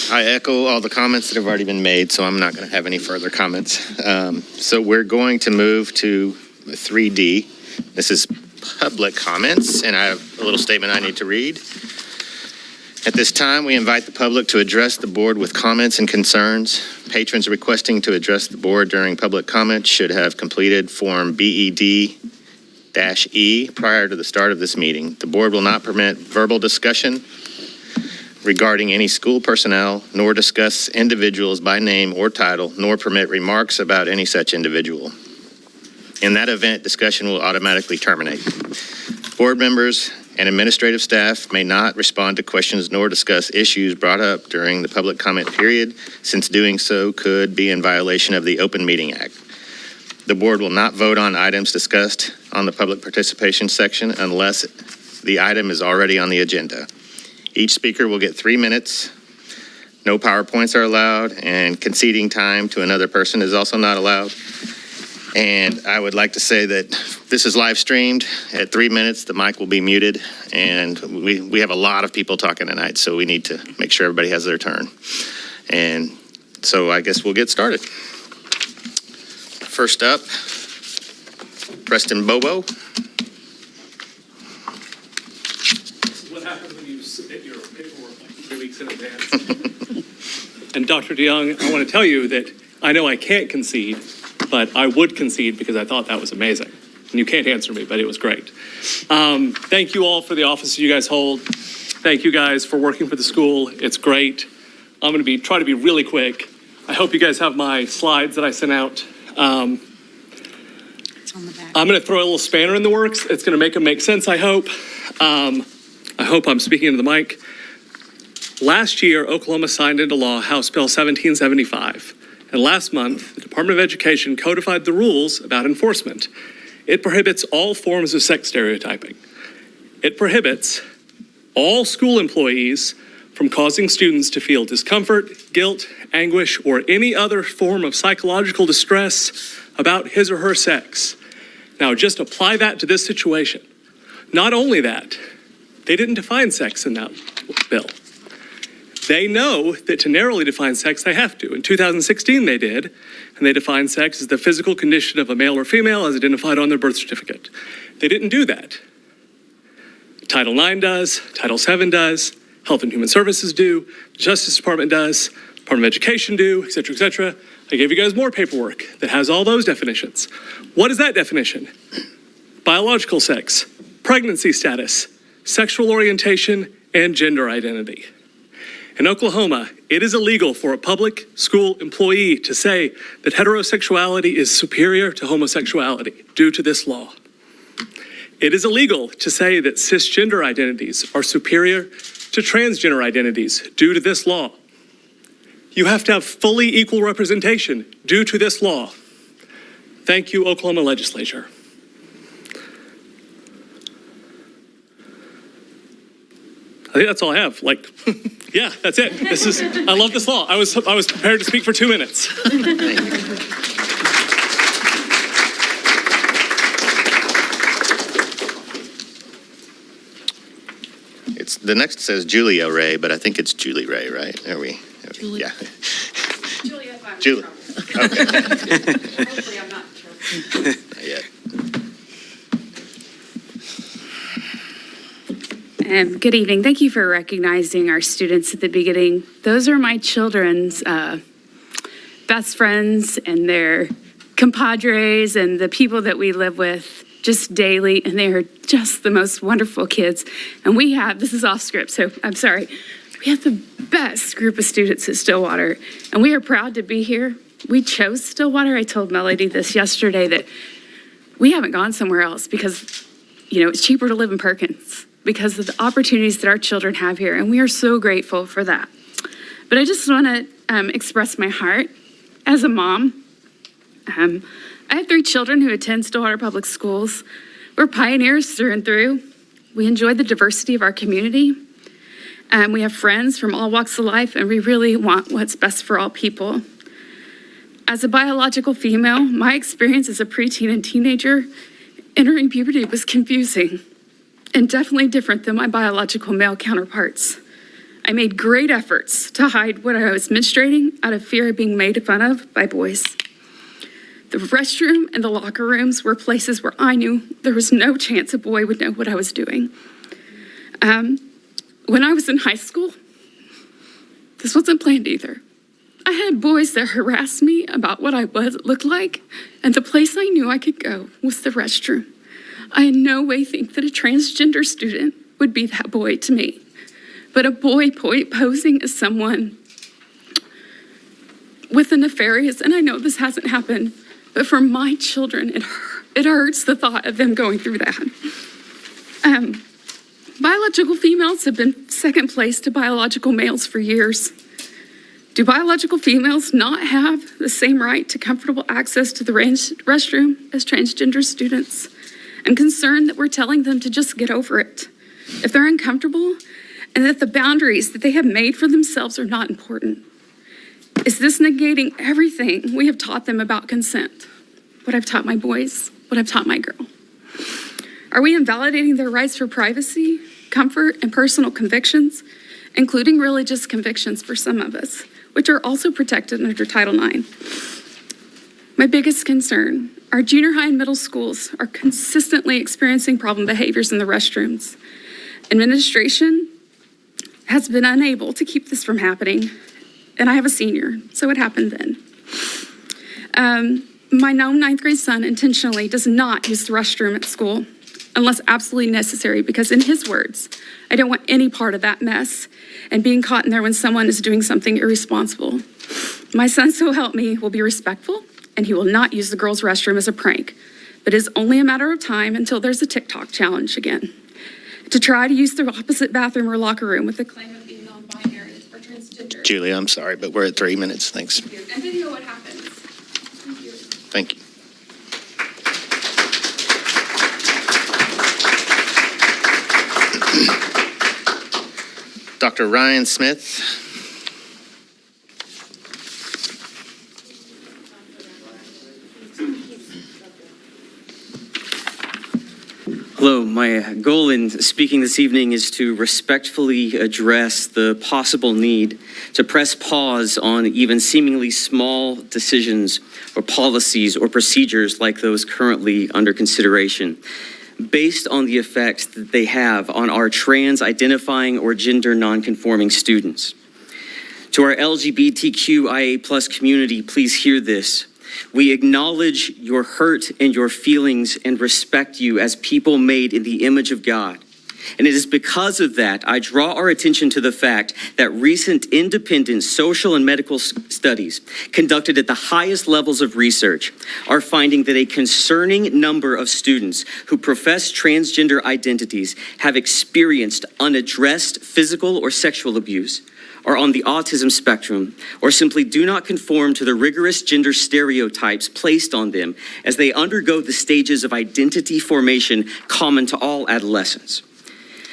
I echo all the comments that have already been made, so I'm not going to have any further comments. So we're going to move to 3D. This is public comments, and I have a little statement I need to read. At this time, we invite the public to address the board with comments and concerns. Patrons requesting to address the board during public comment should have completed Form BED-E prior to the start of this meeting. The board will not permit verbal discussion regarding any school personnel, nor discuss individuals by name or title, nor permit remarks about any such individual. In that event, discussion will automatically terminate. Board members and administrative staff may not respond to questions nor discuss issues brought up during the public comment period, since doing so could be in violation of the Open Meeting Act. The board will not vote on items discussed on the public participation section unless the item is already on the agenda. Each speaker will get 3 minutes. No PowerPoints are allowed, and conceding time to another person is also not allowed. And I would like to say that this is live streamed. At 3 minutes, the mic will be muted, and we have a lot of people talking tonight, so we need to make sure everybody has their turn. And so I guess we'll get started. First up, Preston Bobo. What happens when you submit your paperwork like 3 weeks in advance? And Dr. DeYoung, I want to tell you that I know I can't concede, but I would concede because I thought that was amazing. And you can't answer me, but it was great. Thank you all for the offices you guys hold. Thank you guys for working for the school. It's great. I'm going to try to be really quick. I hope you guys have my slides that I sent out. It's on the back. I'm going to throw a little spanner in the works. It's going to make them make sense, I hope. I hope I'm speaking into the mic. Last year, Oklahoma signed into law House Bill 1775. And last month, the Department of Education codified the rules about enforcement. It prohibits all forms of sex stereotyping. It prohibits all school employees from causing students to feel discomfort, guilt, anguish, or any other form of psychological distress about his or her sex. Now, just apply that to this situation. Not only that, they didn't define sex in that bill. They know that to narrowly define sex, they have to. In 2016, they did, and they defined sex as the physical condition of a male or female as identified on their birth certificate. They didn't do that. Title IX does, Title VII does, Health and Human Services do, the Justice Department does, Department of Education do, et cetera, et cetera. I gave you guys more paperwork that has all those definitions. What is that definition? Biological sex, pregnancy status, sexual orientation, and gender identity. In Oklahoma, it is illegal for a public school employee to say that heterosexuality is superior to homosexuality due to this law. It is illegal to say that cisgender identities are superior to transgender identities due to this law. You have to have fully equal representation due to this law. Thank you, Oklahoma legislature. I think that's all I have. Yeah, that's it. I love this law. I was prepared to speak for 2 minutes. The next says Julia Ray, but I think it's Julie Ray, right? Julie. Yeah. Julia, if I'm Julie. Okay. hopefully I'm not in trouble. Not yet. Good evening. Thank you for recognizing our students at the beginning. Those are my children's best friends and their compadres and the people that we live with just daily, and they are just the most wonderful kids. And this is off script, so I'm sorry. We have the best group of students at Stillwater, and we are proud to be here. We chose Stillwater. I told Melody this yesterday that we haven't gone somewhere else because, it's cheaper to live in Perkins because of the opportunities that our children have here, and we are so grateful for that. But I just want to express my heart as a mom. I have 3 children who attend Stillwater Public Schools. We're pioneers through and through. We enjoy the diversity of our community. We have friends from all walks of life, and we really want what's best for all people. As a biological female, my experience as a preteen and teenager entering puberty was confusing and definitely different than my biological male counterparts. I made great efforts to hide what I was menstruating out of fear of being made fun of by boys. The restroom and the locker rooms were places where I knew there was no chance a boy would know what I was doing. When I was in high school, this wasn't planned either. I had boys that harassed me about what I looked like, and the place I knew I could go was the restroom. I in no way think that a transgender student would be that boy to me. But a boy posing as someone with a nefarious, and I know this hasn't happened, but for my children, it hurts the thought of them going through that. Biological females have been second place to biological males for years. Do biological females not have the same right to comfortable access to the restroom as transgender students? I'm concerned that we're telling them to just get over it if they're uncomfortable, and that the boundaries that they have made for themselves are not important. Is this negating everything we have taught them about consent? What I've taught my boys, what I've taught my girl? Are we invalidating their rights for privacy, comfort, and personal convictions, including religious convictions for some of us, which are also protected under Title IX? My biggest concern, our junior high and middle schools are consistently experiencing problem behaviors in the restrooms. Administration has been unable to keep this from happening, and I have a senior, so it happened then. My now 9th grade son intentionally does not use the restroom at school unless absolutely necessary, because in his words, I don't want any part of that mess and being caught in there when someone is doing something irresponsible. My son, so help me, will be respectful, and he will not use the girls' restroom as a prank, but it is only a matter of time until there's a TikTok challenge again. To try to use the opposite bathroom or locker room with the claim of being non-binary or transgender. Julie, I'm sorry, but we're at 3 minutes. Thanks. Thank you. And video what happens. Thank you. Thank you. Dr. Ryan Smith. Hello, my goal in speaking this evening is to respectfully address the possible need to press pause on even seemingly small decisions or policies or procedures like those currently under consideration, based on the effect that they have on our trans-identifying or gender non-conforming students. To our LGBTQIA+ community, please hear this. We acknowledge your hurt and your feelings and respect you as people made in the image of God. And it is because of that I draw our attention to the fact that recent independent social and medical studies conducted at the highest levels of research are finding that a concerning number of students who profess transgender identities have experienced unaddressed physical or sexual abuse, are on the autism spectrum, or simply do not conform to the rigorous gender stereotypes placed on them as they undergo the stages of identity formation common to all adolescents.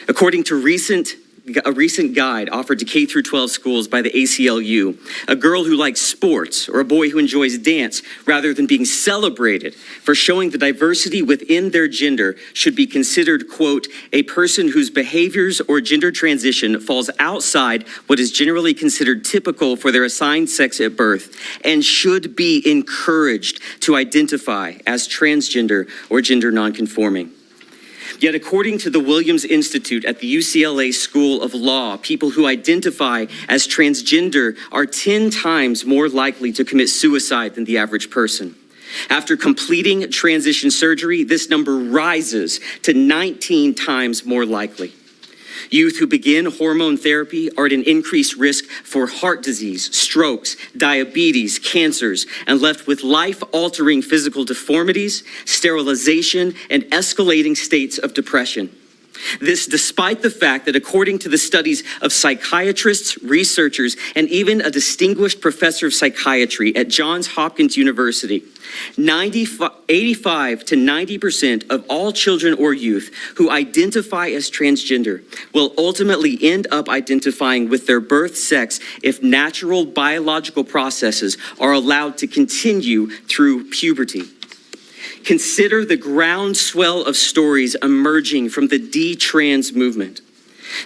According to a recent guide offered to K through 12 schools by the ACLU, a girl who likes sports or a boy who enjoys dance rather than being celebrated for showing the diversity within their gender should be considered, quote, a person whose behaviors or gender transition falls outside what is generally considered typical for their assigned sex at birth and should be encouraged to identify as transgender or gender nonconforming. Yet according to the Williams Institute at the UCLA School of Law, people who identify as transgender are 10 times more likely to commit suicide than the average person. After completing transition surgery, this number rises to 19 times more likely. Youth who begin hormone therapy are at an increased risk for heart disease, strokes, diabetes, cancers, and left with life-altering physical deformities, sterilization, and escalating states of depression. This despite the fact that according to the studies of psychiatrists, researchers, and even a distinguished professor of psychiatry at Johns Hopkins University, 85 to 90% of all children or youth who identify as transgender will ultimately end up identifying with their birth sex if natural biological processes are allowed to continue through puberty. Consider the groundswell of stories emerging from the de-trans movement.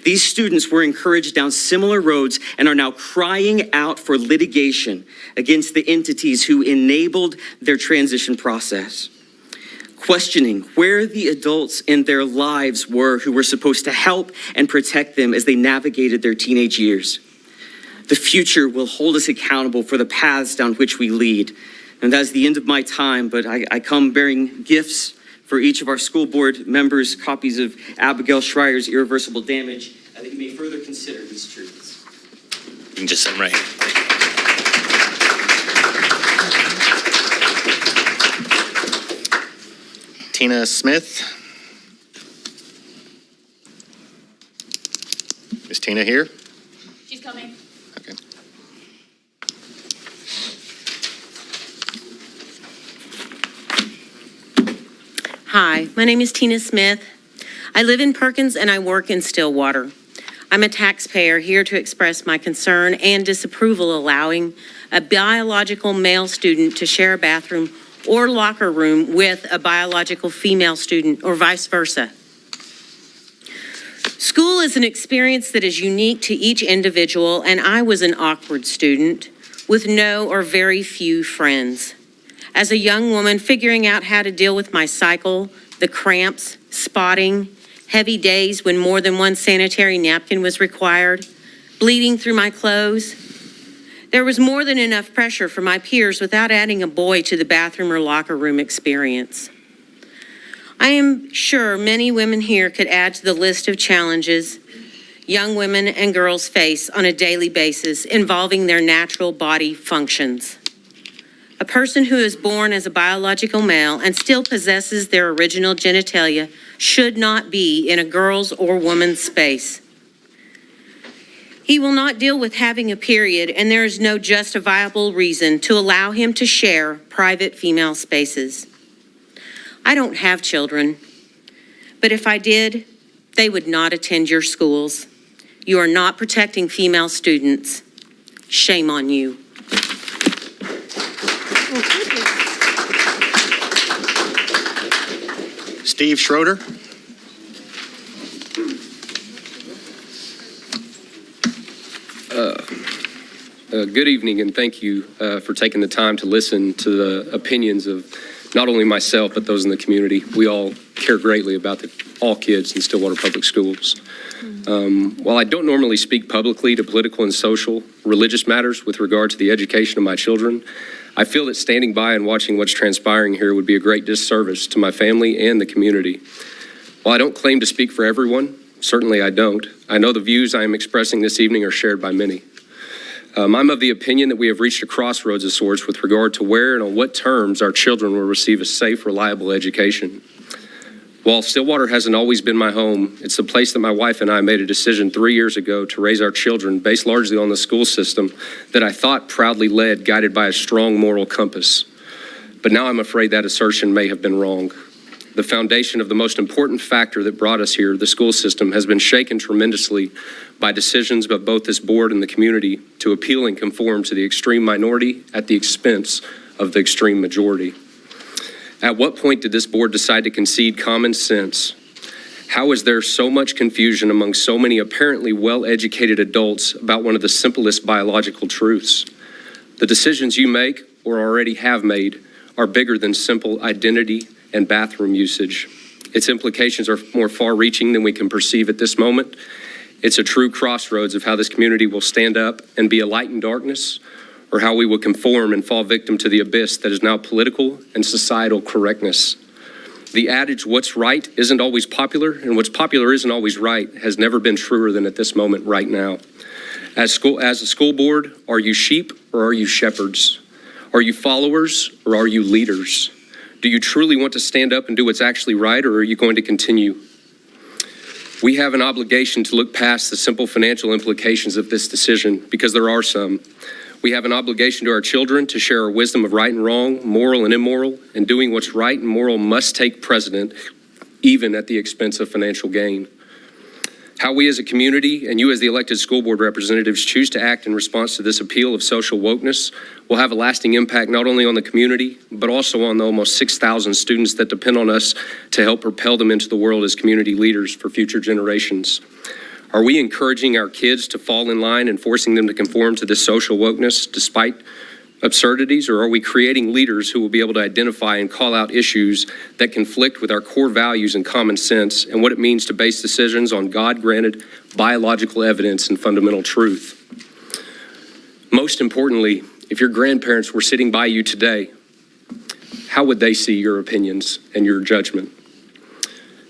These students were encouraged down similar roads and are now crying out for litigation against the entities who enabled their transition process, questioning where the adults in their lives were who were supposed to help and protect them as they navigated their teenage years. The future will hold us accountable for the paths down which we lead. And that's the end of my time, but I come bearing gifts for each of our school board members, copies of Abigail Schreier's Irreversible Damage, that you may further consider these truths. You can just sit right here. Tina Smith. Is Tina here? She's coming. Okay. Hi, my name is Tina Smith. I live in Perkins and I work in Stillwater. I'm a taxpayer here to express my concern and disapproval allowing a biological male student to share a bathroom or locker room with a biological female student or vice versa. School is an experience that is unique to each individual, and I was an awkward student with no or very few friends. As a young woman, figuring out how to deal with my cycle, the cramps, spotting, heavy days when more than one sanitary napkin was required, bleeding through my clothes, there was more than enough pressure for my peers without adding a boy to the bathroom or locker room experience. I am sure many women here could add to the list of challenges young women and girls face on a daily basis involving their natural body functions. A person who is born as a biological male and still possesses their original genitalia should not be in a girl's or woman's space. He will not deal with having a period, and there is no justifiable reason to allow him to share private female spaces. I don't have children, but if I did, they would not attend your schools. You are not protecting female students. Shame on you. Steve Schroeder. Good evening, and thank you for taking the time to listen to the opinions of not only myself, but those in the community. We all care greatly about all kids in Stillwater Public Schools. While I don't normally speak publicly to political and social, religious matters with regard to the education of my children, I feel that standing by and watching what's transpiring here would be a great disservice to my family and the community. While I don't claim to speak for everyone, certainly I don't, I know the views I am expressing this evening are shared by many. I'm of the opinion that we have reached a crossroads of sorts with regard to where and on what terms our children will receive a safe, reliable education. While Stillwater hasn't always been my home, it's the place that my wife and I made a decision 3 years ago to raise our children based largely on the school system that I thought proudly led, guided by a strong moral compass. But now I'm afraid that assertion may have been wrong. The foundation of the most important factor that brought us here, the school system, has been shaken tremendously by decisions by both this board and the community to appeal and conform to the extreme minority at the expense of the extreme majority. At what point did this board decide to concede common sense? How is there so much confusion among so many apparently well-educated adults about one of the simplest biological truths? The decisions you make or already have made are bigger than simple identity and bathroom usage. Its implications are more far-reaching than we can perceive at this moment. It's a true crossroads of how this community will stand up and be a light in darkness, or how we will conform and fall victim to the abyss that is now political and societal correctness. The adage, what's right isn't always popular, and what's popular isn't always right, has never been truer than at this moment right now. As a school board, are you sheep or are you shepherds? Are you followers or are you leaders? Do you truly want to stand up and do what's actually right, or are you going to continue? We have an obligation to look past the simple financial implications of this decision, because there are some. We have an obligation to our children to share our wisdom of right and wrong, moral and immoral, and doing what's right and moral must take precedent, even at the expense of financial gain. How we as a community and you as the elected school board representatives choose to act in response to this appeal of social wokeness will have a lasting impact not only on the community, but also on the almost 6,000 students that depend on us to help propel them into the world as community leaders for future generations. Are we encouraging our kids to fall in line and forcing them to conform to this social wokeness despite absurdities, or are we creating leaders who will be able to identify and call out issues that conflict with our core values and common sense and what it means to base decisions on God-granted biological evidence and fundamental truth? Most importantly, if your grandparents were sitting by you today, how would they see your opinions and your judgment?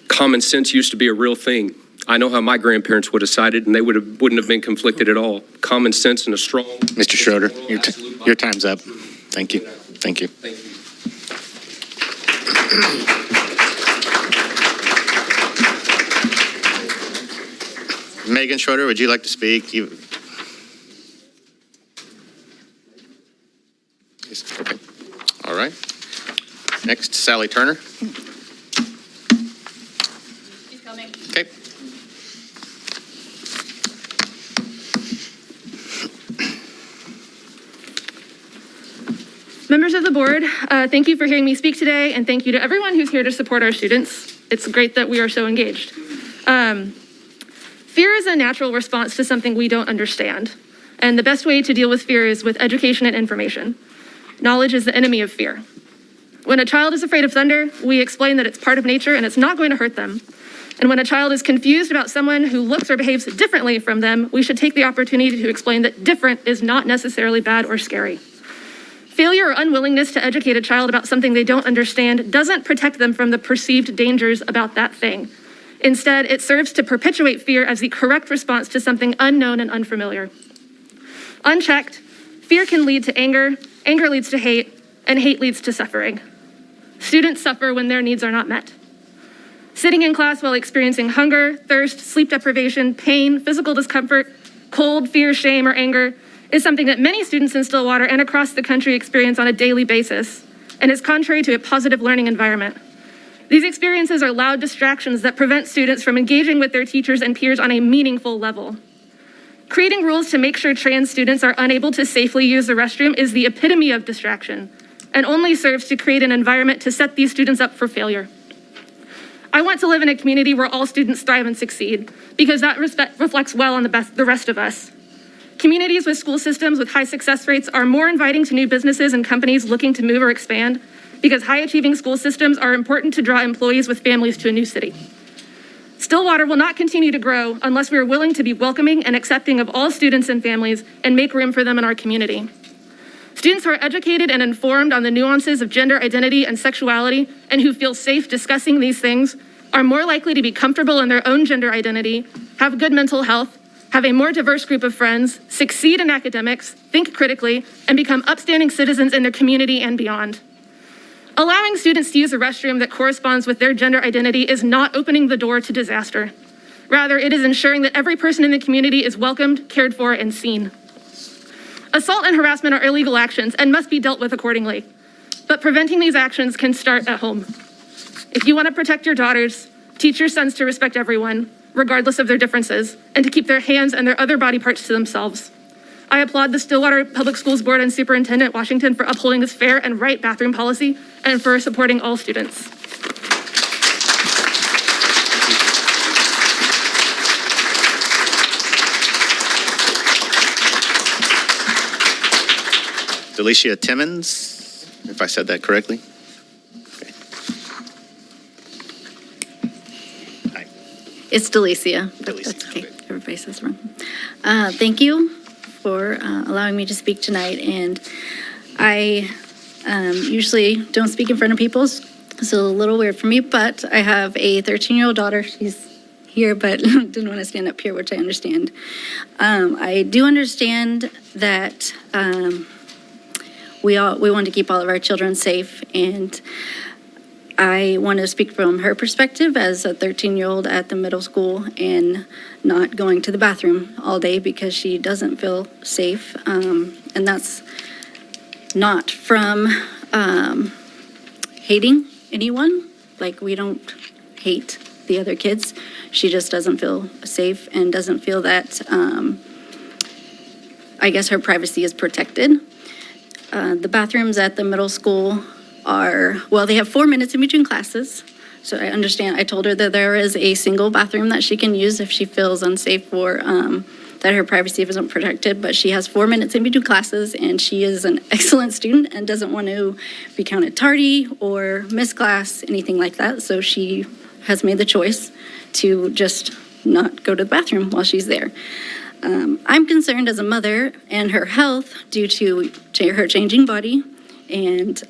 Common sense used to be a real thing. I know how my grandparents would have decided, and they wouldn't have been conflicted at all. Common sense and a strong... Mr. Schroeder, your time's up. Thank you. Thank you. Thank you. Megan Schroeder, would you like to speak? Okay. All right. Next, Sally Turner. She's coming. Okay. Members of the board, thank you for hearing me speak today, and thank you to everyone who's here to support our students. It's great that we are so engaged. Fear is a natural response to something we don't understand, and the best way to deal with fear is with education and information. Knowledge is the enemy of fear. When a child is afraid of thunder, we explain that it's part of nature and it's not going to hurt them. And when a child is confused about someone who looks or behaves differently from them, we should take the opportunity to explain that different is not necessarily bad or scary. Failure or unwillingness to educate a child about something they don't understand doesn't protect them from the perceived dangers about that thing. Instead, it serves to perpetuate fear as the correct response to something unknown and unfamiliar. Unchecked, fear can lead to anger, anger leads to hate, and hate leads to suffering. Students suffer when their needs are not met. Sitting in class while experiencing hunger, thirst, sleep deprivation, pain, physical discomfort, cold, fear, shame, or anger is something that many students in Stillwater and across the country experience on a daily basis and is contrary to a positive learning environment. These experiences are loud distractions that prevent students from engaging with their teachers and peers on a meaningful level. Creating rules to make sure trans students are unable to safely use the restroom is the epitome of distraction and only serves to create an environment to set these students up for failure. I want to live in a community where all students thrive and succeed because that reflects well on the rest of us. Communities with school systems with high success rates are more inviting to new businesses and companies looking to move or expand because high-achieving school systems are important to draw employees with families to a new city. Stillwater will not continue to grow unless we are willing to be welcoming and accepting of all students and families and make room for them in our community. Students who are educated and informed on the nuances of gender identity and sexuality and who feel safe discussing these things are more likely to be comfortable in their own gender identity, have good mental health, have a more diverse group of friends, succeed in academics, think critically, and become upstanding citizens in their community and beyond. Allowing students to use a restroom that corresponds with their gender identity is not opening the door to disaster. Rather, it is ensuring that every person in the community is welcomed, cared for, and seen. Assault and harassment are illegal actions and must be dealt with accordingly. But preventing these actions can start at home. If you want to protect your daughters, teach your sons to respect everyone, regardless of their differences, and to keep their hands and their other body parts to themselves. I applaud the Stillwater Public Schools Board and Superintendent Washington for upholding this fair and right bathroom policy and for supporting all students. Delicia Timmons, if I said that correctly. Okay. Hi. It's Delicia. Delicia, That's okay. okay. Everybody says wrong. Thank you for allowing me to speak tonight. And I usually don't speak in front of people. It's a little weird for me, but I have a 13-year-old daughter. She's here, but didn't want to stand up here, which I understand. I do understand that we want to keep all of our children safe, and I want to speak from her perspective as a 13-year-old at the middle school and not going to the bathroom all day because she doesn't feel safe. And that's not from hating anyone. Like, we don't hate the other kids. She just doesn't feel safe and doesn't feel that, I guess, her privacy is protected. The bathrooms at the middle school are, well, they have 4 minutes in between classes. So I understand, I told her that there is a single bathroom that she can use if she feels unsafe or that her privacy isn't protected, but she has 4 minutes in between classes, and she is an excellent student and doesn't want to be counted tardy or miss class, anything like that. So she has made the choice to just not go to the bathroom while she's there. I'm concerned as a mother and her health due to her changing body and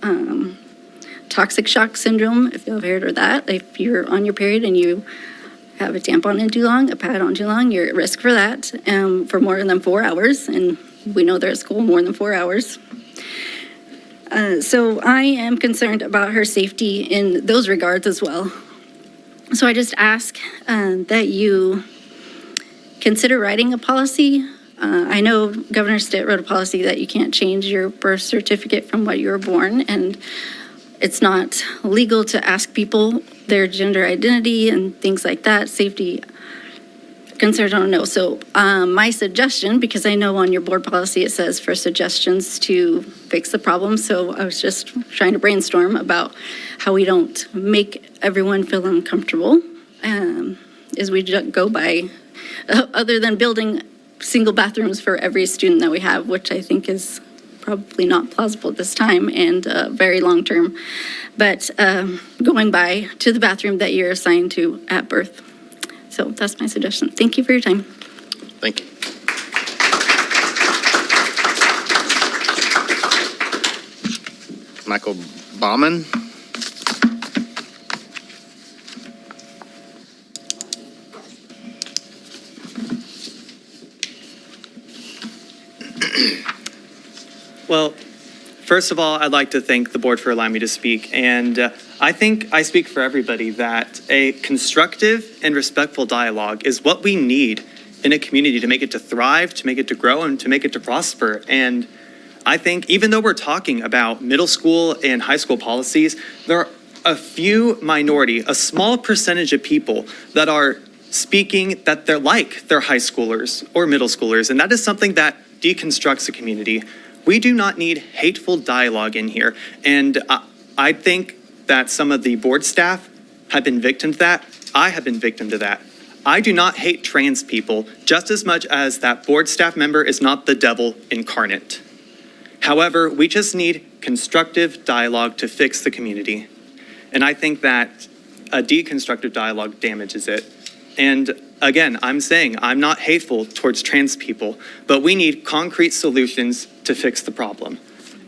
toxic shock syndrome, if you've heard of that. If you're on your period and you have a tampon in too long, a pad on too long, you're at risk for that for more than 4 hours. And we know they're at school more than 4 hours. So I am concerned about her safety in those regards as well. So I just ask that you consider writing a policy. I know Governor Stitt wrote a policy that you can't change your birth certificate from what you were born, and it's not legal to ask people their gender identity and things like that. Safety concerns, I don't know. So my suggestion, because I know on your board policy it says for suggestions to fix the problem, so I was just trying to brainstorm about how we don't make everyone feel uncomfortable, is we just go by, other than building single bathrooms for every student that we have, which I think is probably not plausible at this time and very long term, but going by to the bathroom that you're assigned to at birth. So that's my suggestion. Thank you for your time. Thank you. Michael Baughman. Well, first of all, I'd like to thank the board for allowing me to speak. And I think I speak for everybody that a constructive and respectful dialogue is what we need in a community to make it to thrive, to make it to grow, and to make it to prosper. And I think even though we're talking about middle school and high school policies, there are a few minority, a small percentage of people that are speaking that they're like they're high schoolers or middle schoolers. And that is something that deconstructs the community. We do not need hateful dialogue in here. And I think that some of the board staff have been victim to that. I have been victim to that. I do not hate trans people just as much as that board staff member is not the devil incarnate. However, we just need constructive dialogue to fix the community. And I think that a deconstructive dialogue damages it. And again, I'm saying I'm not hateful towards trans people, but we need concrete solutions to fix the problem.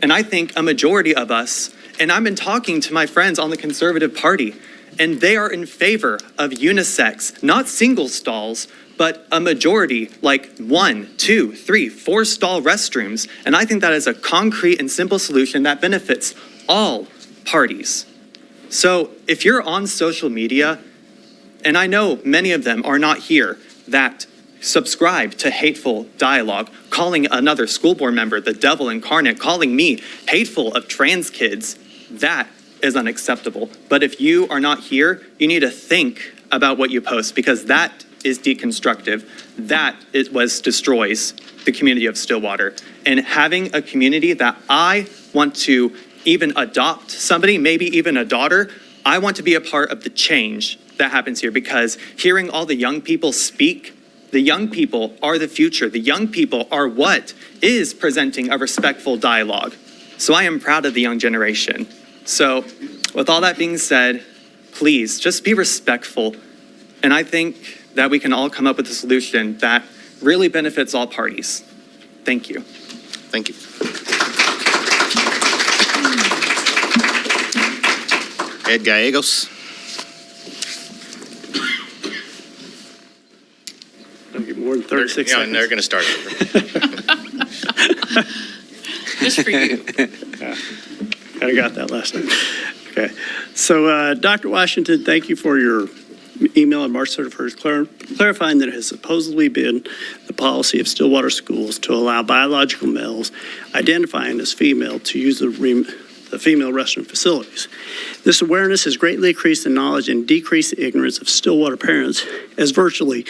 And I think a majority of us, and I've been talking to my friends on the Conservative Party, and they are in favor of unisex, not single stalls, but a majority, like 1, 2, 3, 4 stall restrooms. And I think that is a concrete and simple solution that benefits all parties. So if you're on social media, and I know many of them are not here, that subscribe to hateful dialogue, calling another school board member the devil incarnate, calling me hateful of trans kids, that is unacceptable. But if you are not here, you need to think about what you post, because that is deconstructive. That destroys the community of Stillwater. And having a community that I want to even adopt somebody, maybe even a daughter, I want to be a part of the change that happens here, because hearing all the young people speak, the young people are the future. The young people are what is presenting a respectful dialogue. So I am proud of the young generation. So with all that being said, please just be respectful. And I think that we can all come up with a solution that really benefits all parties. Thank you. Thank you. Ed Gallegos. Don't get more than 36 Yeah, seconds. and they're going to start over. Just for you. I got that last time. Okay. So, Dr. Washington, thank you for your email on March 31st clarifying that it has supposedly been the policy of Stillwater schools to allow biological males identifying as female to use the female restroom facilities. This awareness has greatly increased the knowledge and decreased the ignorance of Stillwater parents, as virtually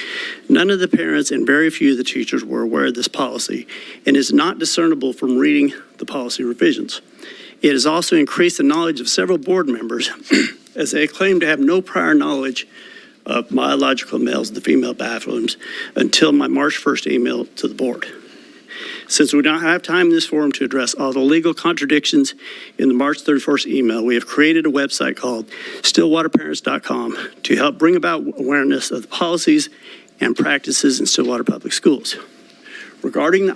none of the parents and very few of the teachers were aware of this policy and is not discernible from reading the policy revisions. It has also increased the knowledge of several board members as they claim to have no prior knowledge of biological males in the female bathrooms until my March 1st email to the board. Since we don't have time in this forum to address all the legal contradictions in the March 31st email, we have created a website called stillwaterparents.com to help bring about awareness of the policies and practices in Stillwater Public Schools. Regarding the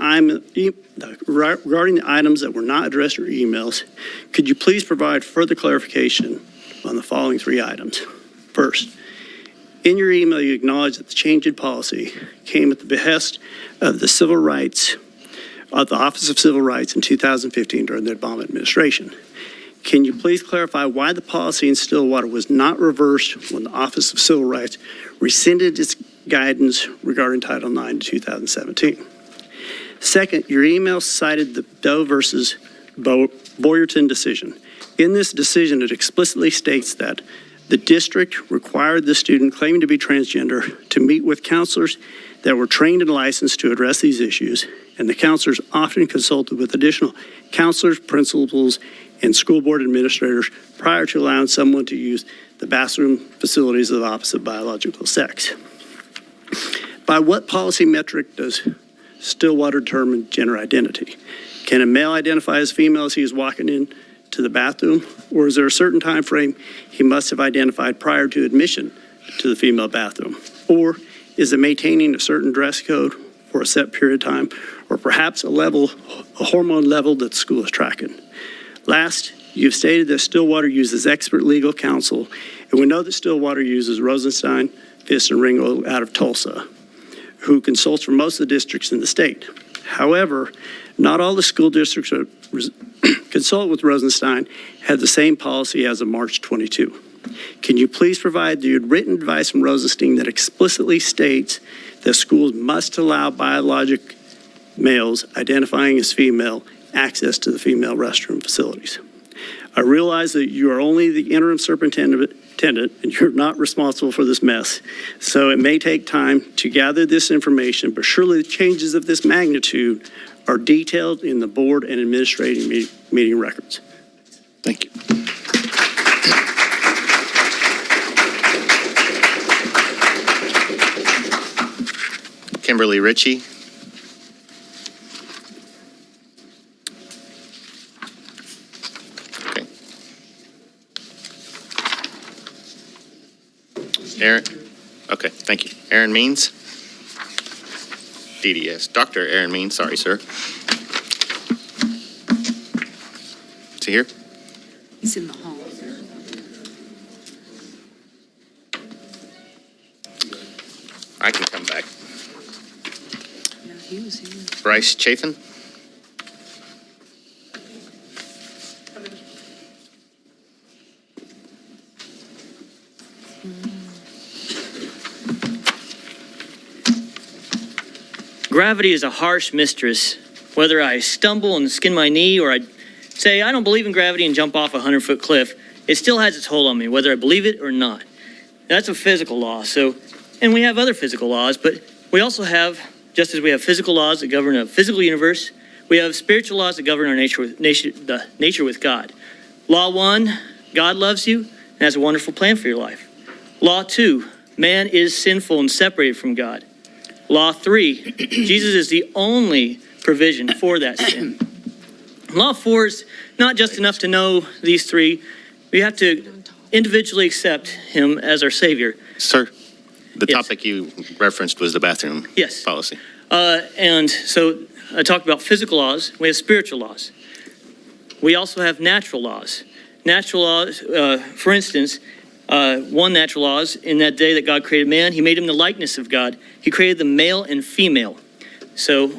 items that were not addressed in your emails, could you please provide further clarification on the following 3 items? First, in your email, you acknowledge that the change in policy came at the behest of the Office of Civil Rights in 2015 during the Baughman administration. Can you please clarify why the policy in Stillwater was not reversed when the Office of Civil Rights rescinded its guidance regarding Title IX in 2017? Second, your email cited the Doe versus Boyerton decision. In this decision, it explicitly states that the district required the student claiming to be transgender to meet with counselors that were trained and licensed to address these issues, and the counselors often consulted with additional counselors, principals, and school board administrators prior to allowing someone to use the bathroom facilities of the opposite biological sex. By what policy metric does Stillwater determine gender identity? Can a male identify as female as he is walking into the bathroom, or is there a certain time frame he must have identified prior to admission to the female bathroom? Or is it maintaining a certain dress code for a set period of time, or perhaps a hormone level that the school is tracking? Last, you've stated that Stillwater uses expert legal counsel, and we know that Stillwater uses Rosenstein, Fisk, and Ringo out of Tulsa, who consults for most of the districts in the state. However, not all the school districts that consult with Rosenstein had the same policy as of March 22. Can you please provide the written advice from Rosenstein that explicitly states that schools must allow biologic males identifying as female access to the female restroom facilities? I realize that you are only the interim superintendent and you're not responsible for this mess, so it may take time to gather this information, but surely the changes of this magnitude are detailed in the board and administrative meeting records. Thank you. Kimberly Ritchie. Okay. Aaron. Okay, thank you. Aaron Means. DDS. Dr. Aaron Means, sorry, sir. Is he here? He's in the hall. I can come back. No, he was here. Brice Chaffin. Gravity is a harsh mistress. Whether I stumble and skin my knee or I say I don't believe in gravity and jump off a 100-foot cliff, it still has its hold on me, whether I believe it or not. That's a physical law. And we have other physical laws, but we also have, just as we have physical laws that govern a physical universe, we have spiritual laws that govern our nature with God. Law 1, God loves you and has a wonderful plan for your life. Law 2, man is sinful and separated from God. Law 3, Jesus is the only provision for that sin. Law 4 is not just enough to know these three. We have to individually accept him as our Savior. Sir, the Yes. topic you referenced was the bathroom Yes. policy. And so I talked about physical laws. We have spiritual laws. We also have natural laws. Natural laws, for instance, one natural law is in that day that God created man, he made him the likeness of God. He created them male and female. So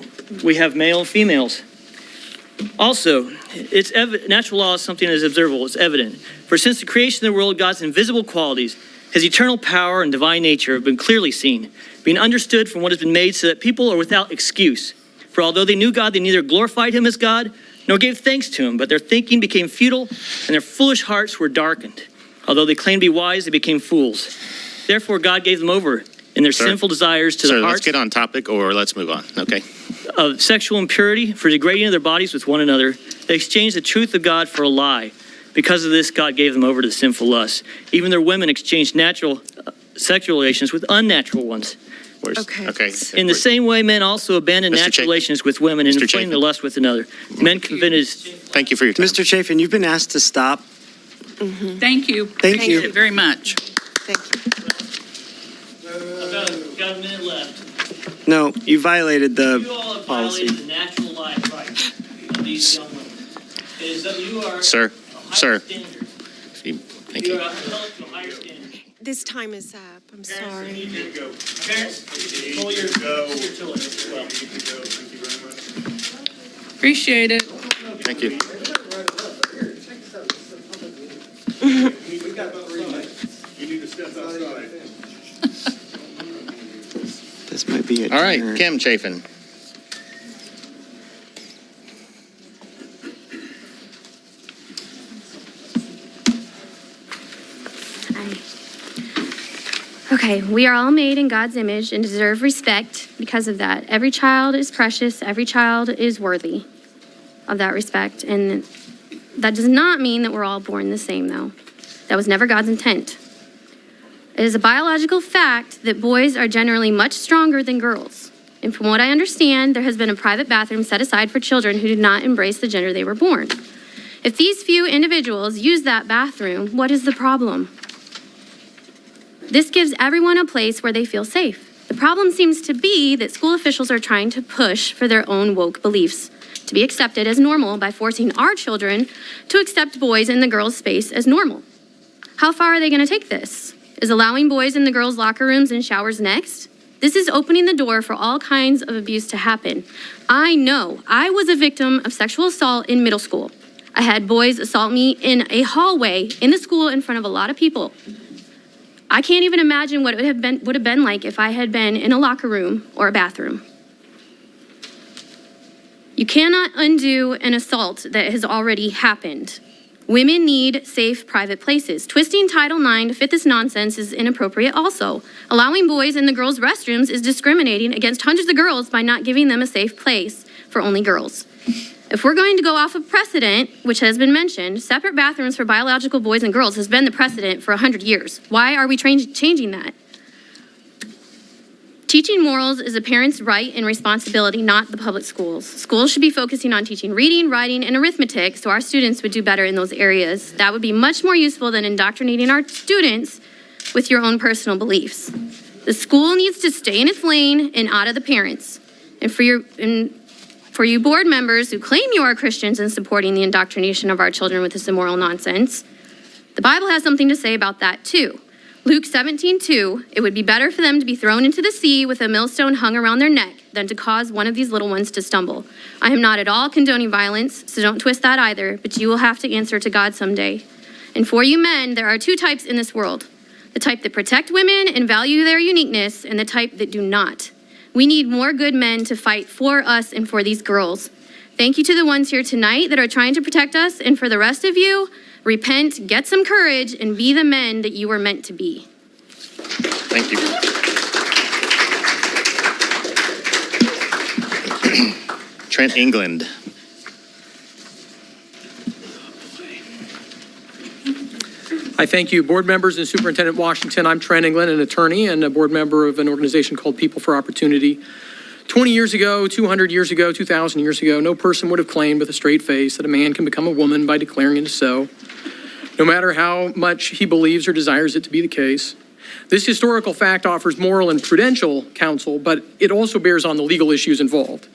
we have male and females. Also, natural law is something that is observable. It's evident. For since the creation of the world, God's invisible qualities, his eternal power and divine nature have been clearly seen, being understood from what has been made so that people are without excuse. For although they knew God, they neither glorified him as God nor gave thanks to him, but their thinking became futile and their foolish hearts were darkened. Although they claimed to be wise, they became fools. Therefore, God gave them over in their sinful desires to the hearts. Let's get on topic or let's move on, okay? Of sexual impurity, for degrading their bodies with one another. They exchanged the truth of God for a lie, Because of this, God gave them over to sinful lusts. Even their women exchanged natural sexual relations with unnatural ones. Okay. In the same way, men also abandoned Mr. natural Chafin. relations with women and Mr. inflamed Chafin. their lust with another. Men committed. Thank you for your time. Mr. Chaffin, you've been asked to stop. Thank you. Thank you. Very much. Got a minute left. No, you violated You the all have policy. violated the natural life rights of these young women. It is that you are Sir, a higher sir. standard. Thank You you. are held to a higher standard. This time is up. I'm Parents, you sorry. need to go. Parents, pull your children as well. Appreciate it. Thank you. This might be it. All right, Kim Chafin. Okay, we are all made in God's image and deserve respect because of that. Every child is precious. Every child is worthy of that respect. And that does not mean that we're all born the same, though. That was never God's intent. It is a biological fact that boys are generally much stronger than girls. And from what I understand, there has been a private bathroom set aside for children who did not embrace the gender they were born. If these few individuals use that bathroom, what is the problem? This gives everyone a place where they feel safe. The problem seems to be that school officials are trying to push for their own woke beliefs to be accepted as normal by forcing our children to accept boys in the girls' space as normal. How far are they going to take this? Is allowing boys in the girls' locker rooms and showers next? This is opening the door for all kinds of abuse to happen. I know I was a victim of sexual assault in middle school. I had boys assault me in a hallway in the school in front of a lot of people. I can't even imagine what it would have been like if I had been in a locker room or a bathroom. You cannot undo an assault that has already happened. Women need safe private places. Twisting Title IX to fit this nonsense is inappropriate also. Allowing boys in the girls' restrooms is discriminating against hundreds of girls by not giving them a safe place for only girls. If we're going to go off of precedent, which has been mentioned, separate bathrooms for biological boys and girls has been the precedent for 100 years. Why are we changing that? Teaching morals is a parent's right and responsibility, not the public schools. Schools should be focusing on teaching reading, writing, and arithmetic so our students would do better in those areas. That would be much more useful than indoctrinating our students with your own personal beliefs. The school needs to stay in its lane and out of the parents. And for you board members who claim you are Christians and supporting the indoctrination of our children with this immoral nonsense, the Bible has something to say about that too. Luke 17:2, it would be better for them to be thrown into the sea with a millstone hung around their neck than to cause one of these little ones to stumble. I am not at all condoning violence, so don't twist that either, but you will have to answer to God someday. And for you men, there are two types in this world. The type that protect women and value their uniqueness, and the type that do not. We need more good men to fight for us and for these girls. Thank you to the ones here tonight that are trying to protect us, and for the rest of you, repent, get some courage, and be the men that you were meant to be. Thank you. Trent England. I thank you, board members and Superintendent Washington. I'm Trent England, an attorney and a board member of an organization called People for Opportunity. 20 years ago, 200 years ago, 2,000 years ago, no person would have claimed with a straight face that a man can become a woman by declaring it so, no matter how much he believes or desires it to be the case. This historical fact offers moral and prudential counsel, but it also bears on the legal issues involved.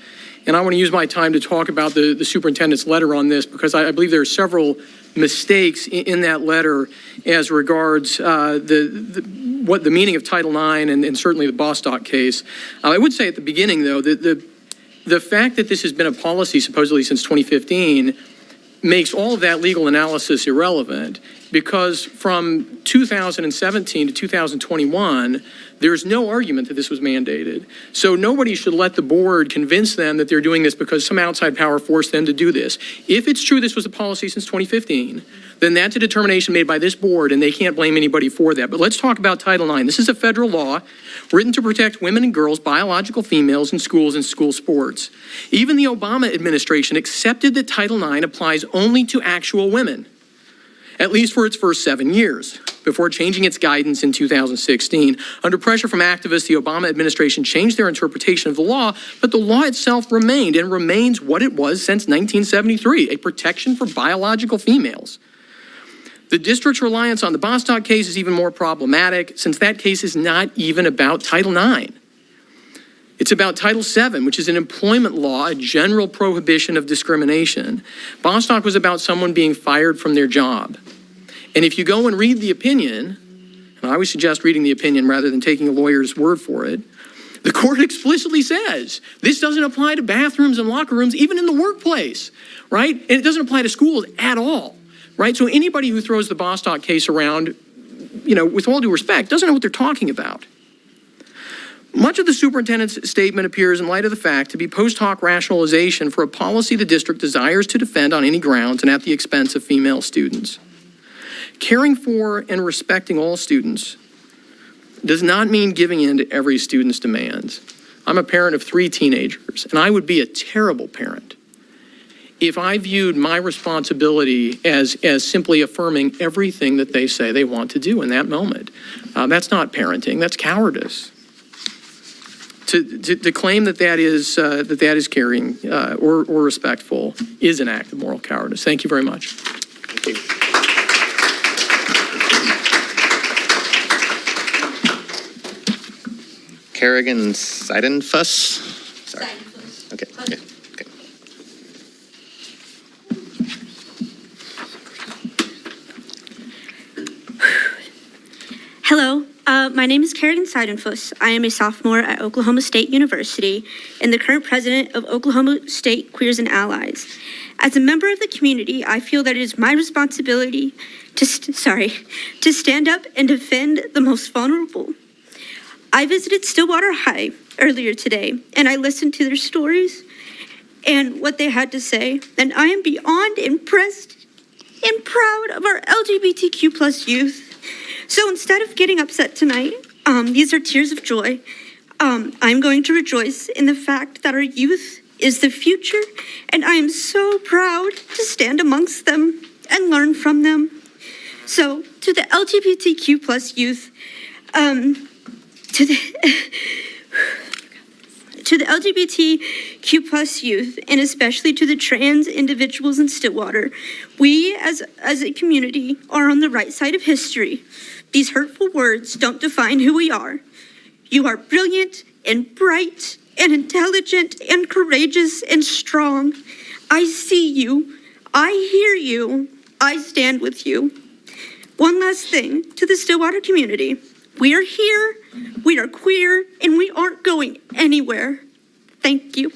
And I want to use my time to talk about the superintendent's letter on this because I believe there are several mistakes in that letter as regards what the meaning of Title IX and certainly the Bostock case. I would say at the beginning, though, that the fact that this has been a policy supposedly since 2015 makes all of that legal analysis irrelevant because from 2017 to 2021, there's no argument that this was mandated. So nobody should let the board convince them that they're doing this because some outside power forced them to do this. If it's true this was a policy since 2015, then that's a determination made by this board and they can't blame anybody for that. But let's talk about Title IX. This is a federal law written to protect women and girls, biological females in schools and school sports. Even the Obama administration accepted that Title IX applies only to actual women. at least for its first 7 years, before changing its guidance in 2016. Under pressure from activists, the Obama administration changed their interpretation of the law, but the law itself remained and remains what it was since 1973, a protection for biological females. The district's reliance on the Bostock case is even more problematic, since that case is not even about Title IX. It's about Title VII, which is an employment law, a general prohibition of discrimination. Bostock was about someone being fired from their job. And if you go and read the opinion, and I always suggest reading the opinion rather than taking a lawyer's word for it, the court explicitly says this doesn't apply to bathrooms and locker rooms, even in the workplace, right? And it doesn't apply to schools at all, right? So anybody who throws the Bostock case around, with all due respect, doesn't know what they're talking about. Much of the superintendent's statement appears in light of the fact to be post hoc rationalization for a policy the district desires to defend on any grounds and at the expense of female students. Caring for and respecting all students does not mean giving in to every student's demands. I'm a parent of 3 teenagers, and I would be a terrible parent if I viewed my responsibility as simply affirming everything that they say they want to do in that moment. That's not parenting, that's cowardice. To claim that is caring or respectful is an act of moral cowardice. Thank you very much. Thank you. Kerrigan Sidenfuss? Sorry. Okay. Hello, my name is Kerrigan Sidenfuss. I am a sophomore at Oklahoma State University and the current president of Oklahoma State Queers and Allies. As a member of the community, I feel that it is my responsibility to stand up and defend the most vulnerable. I visited Stillwater High earlier today, and I listened to their stories and what they had to say, and I am beyond impressed and proud of our LGBTQ plus youth. So instead of getting upset tonight, these are tears of joy. I'm going to rejoice in the fact that our youth is the future, and I am so proud to stand amongst them and learn from them. So to the LGBTQ plus youth, to the LGBTQ plus youth, and especially to the trans individuals in Stillwater, we as a community are on the right side of history. These hurtful words don't define who we are. You are brilliant and bright and intelligent and courageous and strong. I see you. I hear you. I stand with you. One last thing to the Stillwater community. We are here, we are queer, and we aren't going anywhere. Thank you.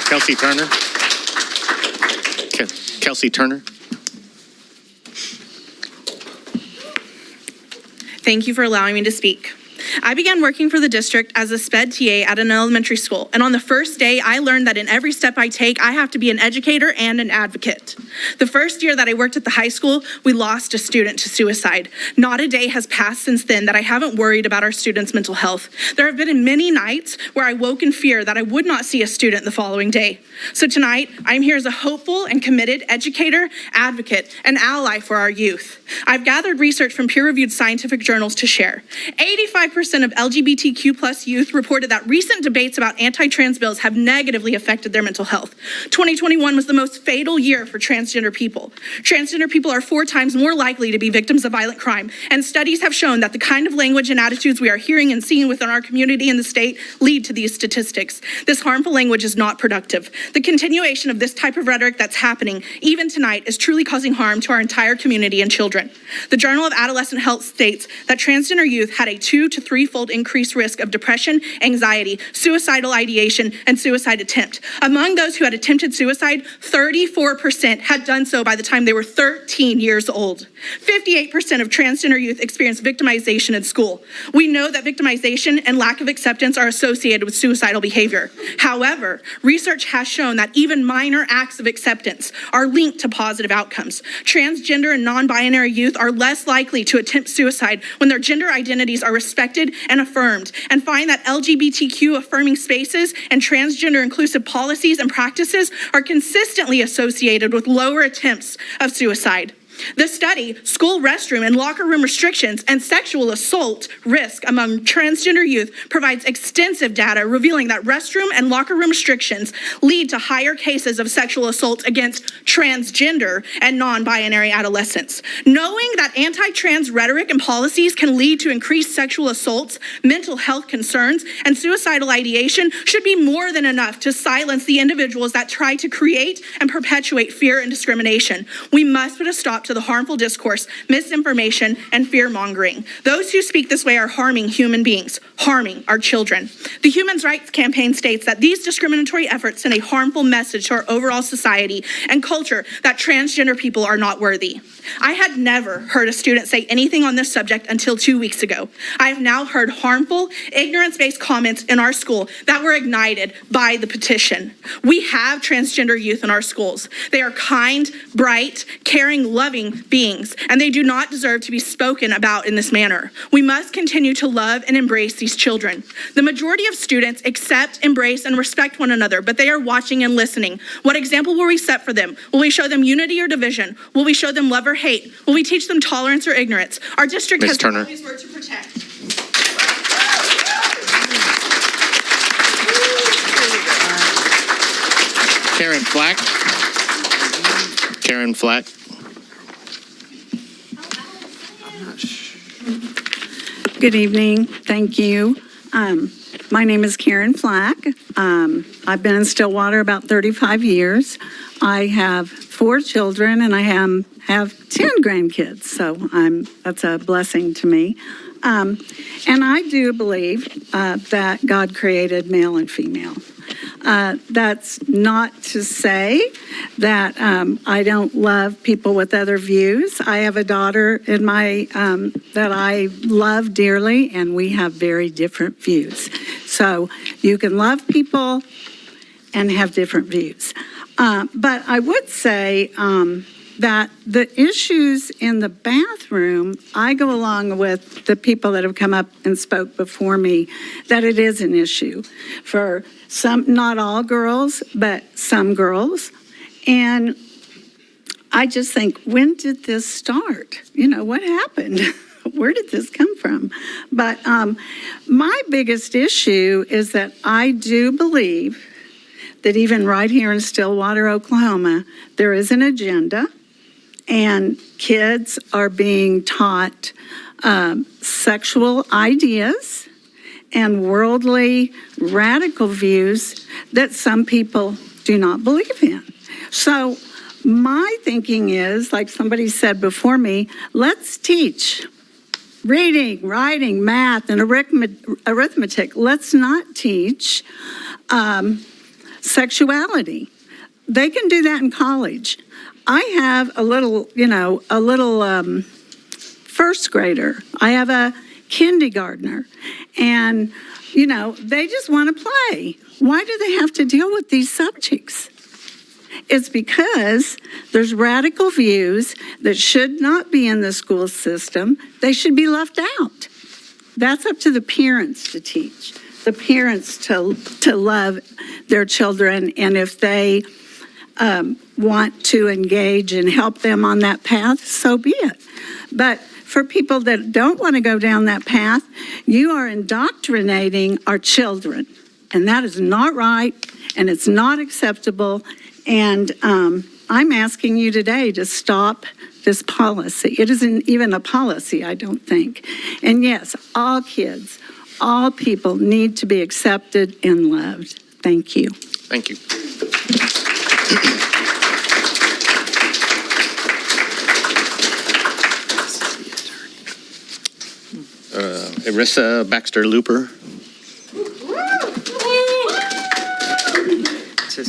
Kelsie Turner. Kelsie Turner. Thank you for allowing me to speak. I began working for the district as a SPED TA at an elementary school, and on the first day, I learned that in every step I take, I have to be an educator and an advocate. The first year that I worked at the high school, we lost a student to suicide. Not a day has passed since then that I haven't worried about our students' mental health. There have been many nights where I woke in fear that I would not see a student the following day. So tonight, I'm here as a hopeful and committed educator, advocate, and ally for our youth. I've gathered research from peer-reviewed scientific journals to share. 85% of LGBTQ plus youth reported that recent debates about anti-trans bills have negatively affected their mental health. 2021 was the most fatal year for transgender people. Transgender people are 4 times more likely to be victims of violent crime, and studies have shown that the kind of language and attitudes we are hearing and seeing within our community and the state lead to these statistics. This harmful language is not productive. The continuation of this type of rhetoric that's happening, even tonight, is truly causing harm to our entire community and children. The Journal of Adolescent Health states that transgender youth had a 2 to 3-fold increased risk of depression, anxiety, suicidal ideation, and suicide attempt. Among those who had attempted suicide, 34% had done so by the time they were 13 years old. 58% of transgender youth experience victimization in school. We know that victimization and lack of acceptance are associated with suicidal behavior. However, research has shown that even minor acts of acceptance are linked to positive outcomes. Transgender and non-binary youth are less likely to attempt suicide when their gender identities are respected respected and affirmed, and find that LGBTQ affirming spaces and transgender inclusive policies and practices are consistently associated with lower attempts of suicide. The study, School Restroom and Locker Room Restrictions and Sexual Assault Risk Among Transgender Youth, provides extensive data revealing that restroom and locker room restrictions lead to higher cases of sexual assault against transgender and non-binary adolescents. Knowing that anti-trans rhetoric and policies can lead to increased sexual assaults, mental health concerns, and suicidal ideation should be more than enough to silence the individuals that try to create and perpetuate fear and discrimination. We must put a stop to the harmful discourse, misinformation, and fear-mongering. Those who speak this way are harming human beings, harming our children. The Human Rights Campaign states that these discriminatory efforts send a harmful message to our overall society and culture that transgender people are not worthy. I had never heard a student say anything on this subject until 2 weeks ago. I have now heard harmful, ignorance-based comments in our school that were ignited by the petition. We have transgender youth in our schools. They are kind, bright, caring, loving beings, and they do not deserve to be spoken about in this manner. We must continue to love and embrace these children. The majority of students accept, embrace, and respect one another, but they are watching and listening. What example will we set for them? Will we show them unity or division? Will we show them love or hate? Will we teach them tolerance or ignorance? Our district Ms. has Turner. always worked to protect. Karen Flack. Karen Flack. Good evening. Thank you. My name is Karen Flack. I've been in Stillwater about 35 years. I have 4 children and I have 10 grandkids, so that's a blessing to me. And I do believe that God created male and female. That's not to say that I don't love people with other views. I have a daughter in my that I love dearly, and we have very different views. So you can love people and have different views. But I would say that the issues in the bathroom, I go along with the people that have come up and spoke before me, that it is an issue for some, not all girls, but some girls. And I just think, when did this start? You know, what happened? Where did this come from? But my biggest issue is that I do believe that even right here in Stillwater, Oklahoma, there is an agenda, and kids are being taught sexual ideas and worldly radical views that some people do not believe in. So my thinking is, like somebody said before me, let's teach reading, writing, math, and arithmetic. Let's not teach sexuality. They can do that in college. I have a little first grader. I have a kindergartner, and, they just want to play. Why do they have to deal with these subjects? It's because there's radical views that should not be in the school system. They should be left out. That's up to the parents to teach, the parents to love their children, and if they want to engage and help them on that path, so be it. But for people that don't want to go down that path, you are indoctrinating our children, and that is not right, and it's not acceptable. And I'm asking you today to stop this policy. It isn't even a policy, I don't think. And yes, all kids, all people need to be accepted and loved. Thank you. Thank you. Arissa Baxter-Looper.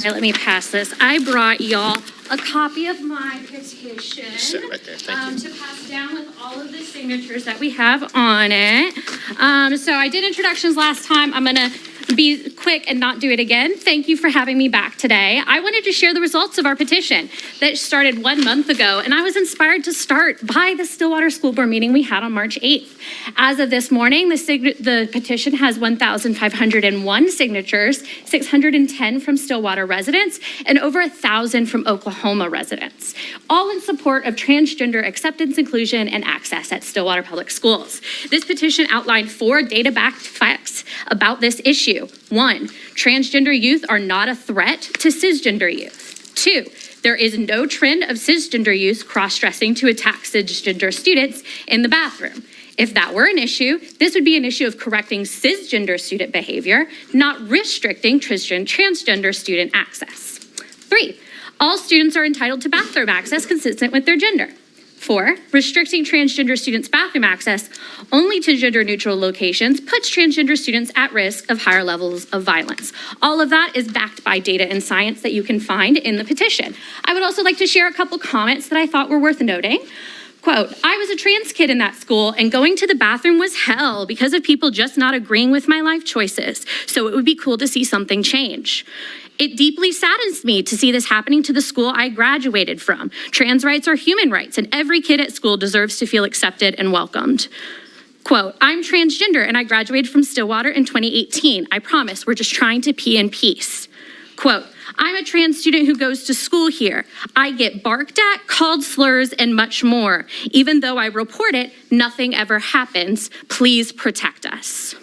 Let me pass this. I brought y'all a copy of my petition Sit right there. Thank you. to pass down with all of the signatures that we have on it. So I did introductions last time. I'm going to be quick and not do it again, thank you for having me back today. I wanted to share the results of our petition that started 1 month ago, and I was inspired to start by the Stillwater School Board meeting we had on March 8th. As of this morning, the petition has 1,501 signatures, 610 from Stillwater residents, and over 1,000 from Oklahoma residents, all in support of transgender acceptance, inclusion, and access at Stillwater Public Schools. This petition outlined 4 data-backed facts about this issue. 1, transgender youth are not a threat to cisgender youth. 2, there is no trend of cisgender youth cross-dressing to attack cisgender students in the bathroom. If that were an issue, this would be an issue of correcting cisgender student behavior, not restricting transgender student access. 3, all students are entitled to bathroom access consistent with their gender. 4, restricting transgender students' bathroom access only to gender-neutral locations puts transgender students at risk of higher levels of violence. All of that is backed by data and science that you can find in the petition. I would also like to share a couple comments that I thought were worth noting. Quote, I was a trans kid in that school, and going to the bathroom was hell because of people just not agreeing with my life choices. So it would be cool to see something change. It deeply saddens me to see this happening to the school I graduated from. Trans rights are human rights, and every kid at school deserves to feel accepted and welcomed. Quote, I'm transgender, and I graduated from Stillwater in 2018. I promise, we're just trying to pee in peace. Quote, I'm a trans student who goes to school here. I get barked at, called slurs, and much more. Even though I report it, nothing ever happens. Please protect us.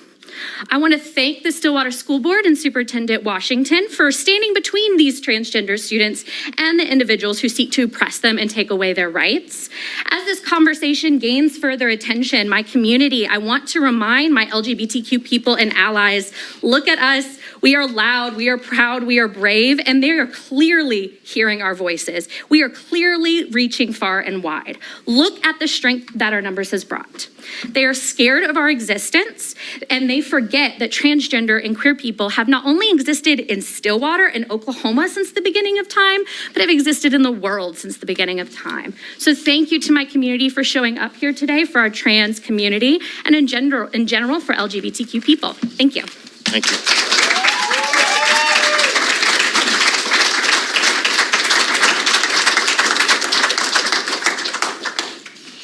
I want to thank the Stillwater School Board and Superintendent Washington for standing between these transgender students and the individuals who seek to oppress them and take away their rights. As this conversation gains further attention, my community, I want to remind my LGBTQ people and allies, look at us. We are loud, we are proud, we are brave, and they are clearly hearing our voices. We are clearly reaching far and wide. Look at the strength that our numbers has brought. They are scared of our existence, and they forget that transgender and queer people have not only existed in Stillwater and Oklahoma since the beginning of time, but have existed in the world since the beginning of time. So thank you to my community for showing up here today for our trans community and in general for LGBTQ people. Thank you. Thank you.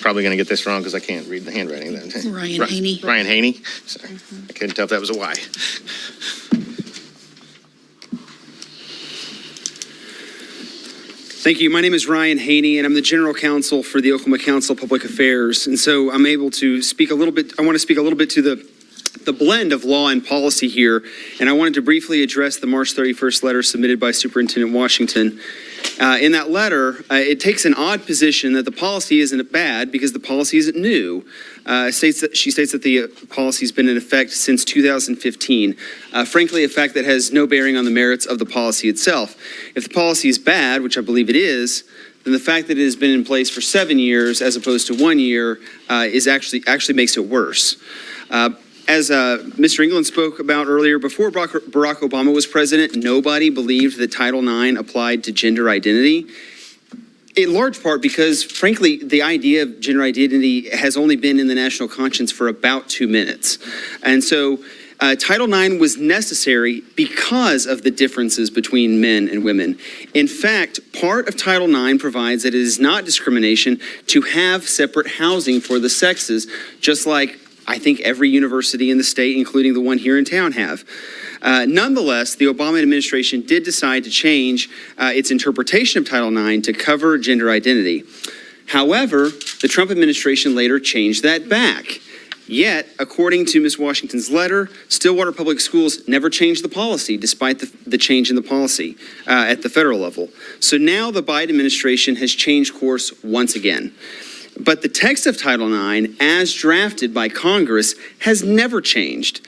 Probably going to get this wrong because I can't read the handwriting. Ryan Hainey. Ryan Hainey. Sorry. I couldn't tell if that was a Y. Thank you. My name is Ryan Hainey, and I'm the General Counsel for the Oklahoma Council of Public Affairs. And so I'm able to speak a little bit, I want to speak a little bit to the blend of law and policy here. And I wanted to briefly address the March 31st letter submitted by Superintendent Washington. In that letter, it takes an odd position that the policy isn't bad because the policy isn't new. She states that the policy has been in effect since 2015. Frankly, a fact that has no bearing on the merits of the policy itself. If the policy is bad, which I believe it is, then the fact that it has been in place for 7 years as opposed to 1 year is actually makes it worse. As Mr. England spoke about earlier, before Barack Obama was president, nobody believed that Title IX applied to gender identity, in large part because, frankly, the idea of gender identity has only been in the national conscience for about 2 minutes. And so Title IX was necessary because of the differences between men and women. In fact, part of Title IX provides that it is not discrimination to have separate housing for the sexes, just like I think every university in the state, including the one here in town, have. Nonetheless, the Obama administration did decide to change its interpretation of Title IX to cover gender identity. However, the Trump administration later changed that back. Yet, according to Ms. Washington's letter, Stillwater Public Schools never changed the policy, despite the change in the policy at the federal level. So now the Biden administration has changed course once again. But the text of Title IX, as drafted by Congress, has never changed.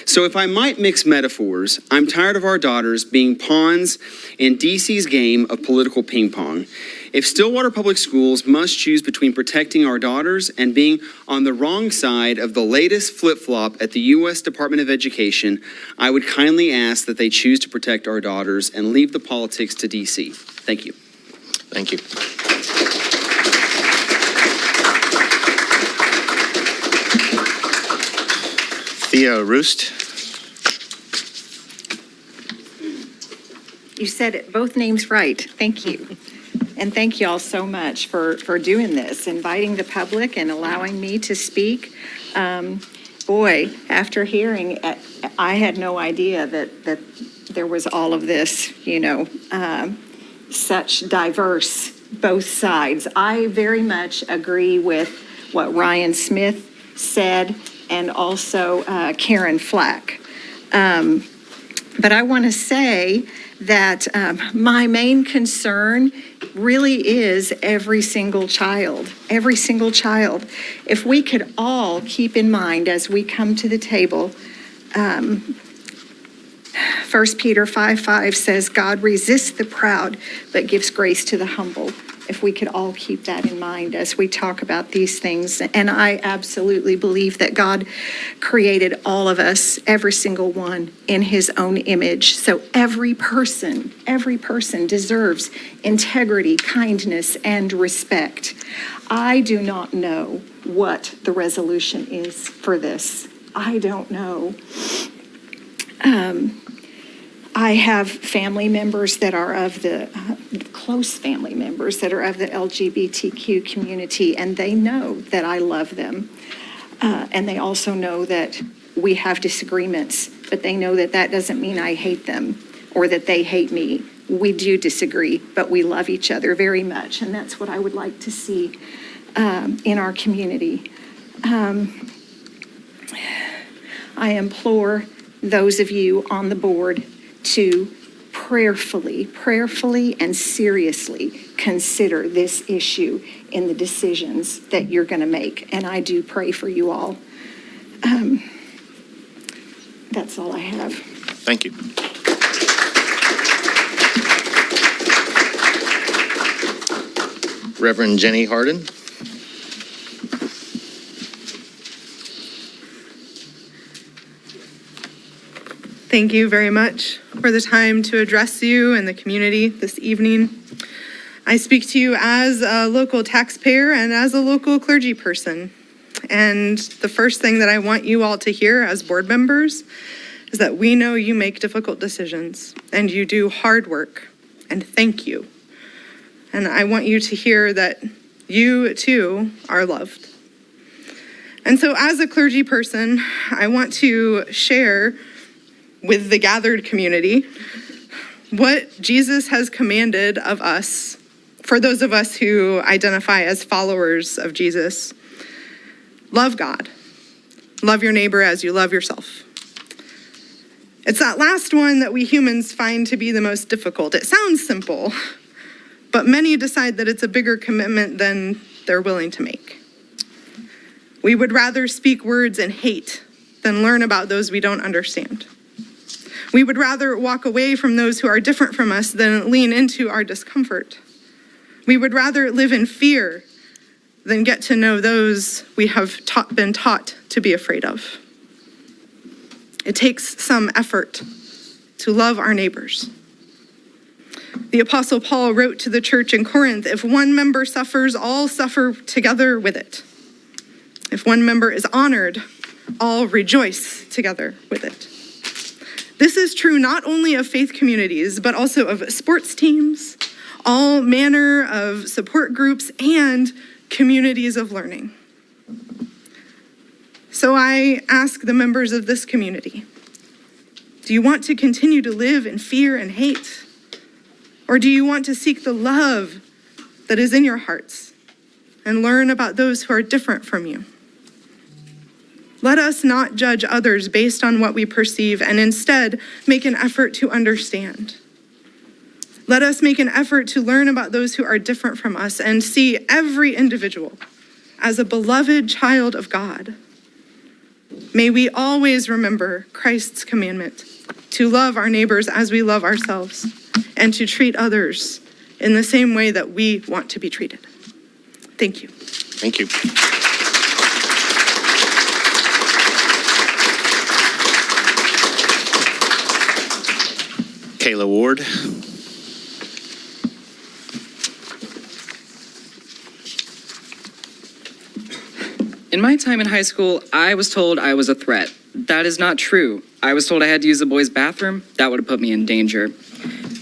So if I might mix metaphors, I'm tired of our daughters being pawns in DC's game of political ping pong. If Stillwater Public Schools must choose between protecting our daughters and being on the wrong side of the latest flip-flop at the U.S. Department of Education, I would kindly ask that they choose to protect our daughters and leave the politics to DC. Thank you. Thank you. Thea Reust. You said it, both names right. Thank you. And thank you all so much for doing this, inviting the public and allowing me to speak. Boy, after hearing, I had no idea that there was all of this, such diverse both sides. I very much agree with what Ryan Smith said and also Karen Flack. But I want to say that my main concern really is every single child, every single child. If we could all keep in mind as we come to the table, 1 Peter 5:5 says, God resists the proud, but gives grace to the humble. If we could all keep that in mind as we talk about these things. And I absolutely believe that God created all of us, every single one, in his own image. So every person deserves integrity, kindness, and respect. I do not know what the resolution is for this. I don't know. I have family members that are of the close family members that are of the LGBTQ community, and they know that I love them. And they also know that we have disagreements, but they know that that doesn't mean I hate them or that they hate me. We do disagree, but we love each other very much, and that's what I would like to see in our community. I implore those of you on the board to prayerfully and seriously consider this issue in the decisions that you're going to make. And I do pray for you all. That's all I have. Thank you. Reverend Jenny Hardin. Thank you very much for the time to address you and the community this evening. I speak to you as a local taxpayer and as a local clergy person. And the first thing that I want you all to hear as board members is that we know you make difficult decisions and you do hard work, and thank you. And I want you to hear that you too are loved. And so as a clergy person, I want to share with the gathered community what Jesus has commanded of us, for those of us who identify as followers of Jesus. Love God. Love your neighbor as you love yourself. It's that last one that we humans find to be the most difficult. It sounds simple, but many decide that it's a bigger commitment than they're willing to make. We would rather speak words in hate than learn about those we don't understand. We would rather walk away from those who are different from us than lean into our discomfort. We would rather live in fear than get to know those we have been taught to be afraid of. It takes some effort to love our neighbors. The Apostle Paul wrote to the church in Corinth, if one member suffers, all suffer together with it. If one member is honored, all rejoice together with it. This is true not only of faith communities, but also of sports teams, all manner of support groups, and communities of learning. So I ask the members of this community, do you want to continue to live in fear and hate? Or do you want to seek the love that is in your hearts and learn about those who are different from you? Let us not judge others based on what we perceive and instead make an effort to understand. Let us make an effort to learn about those who are different from us and see every individual as a beloved child of God. May we always remember Christ's commandment to love our neighbors as we love ourselves and to treat others in the same way that we want to be treated. Thank you. Thank you. Kayla Ward. In my time in high school, I was told I was a threat. That is not true. I was told I had to use the boys' bathroom. That would have put me in danger.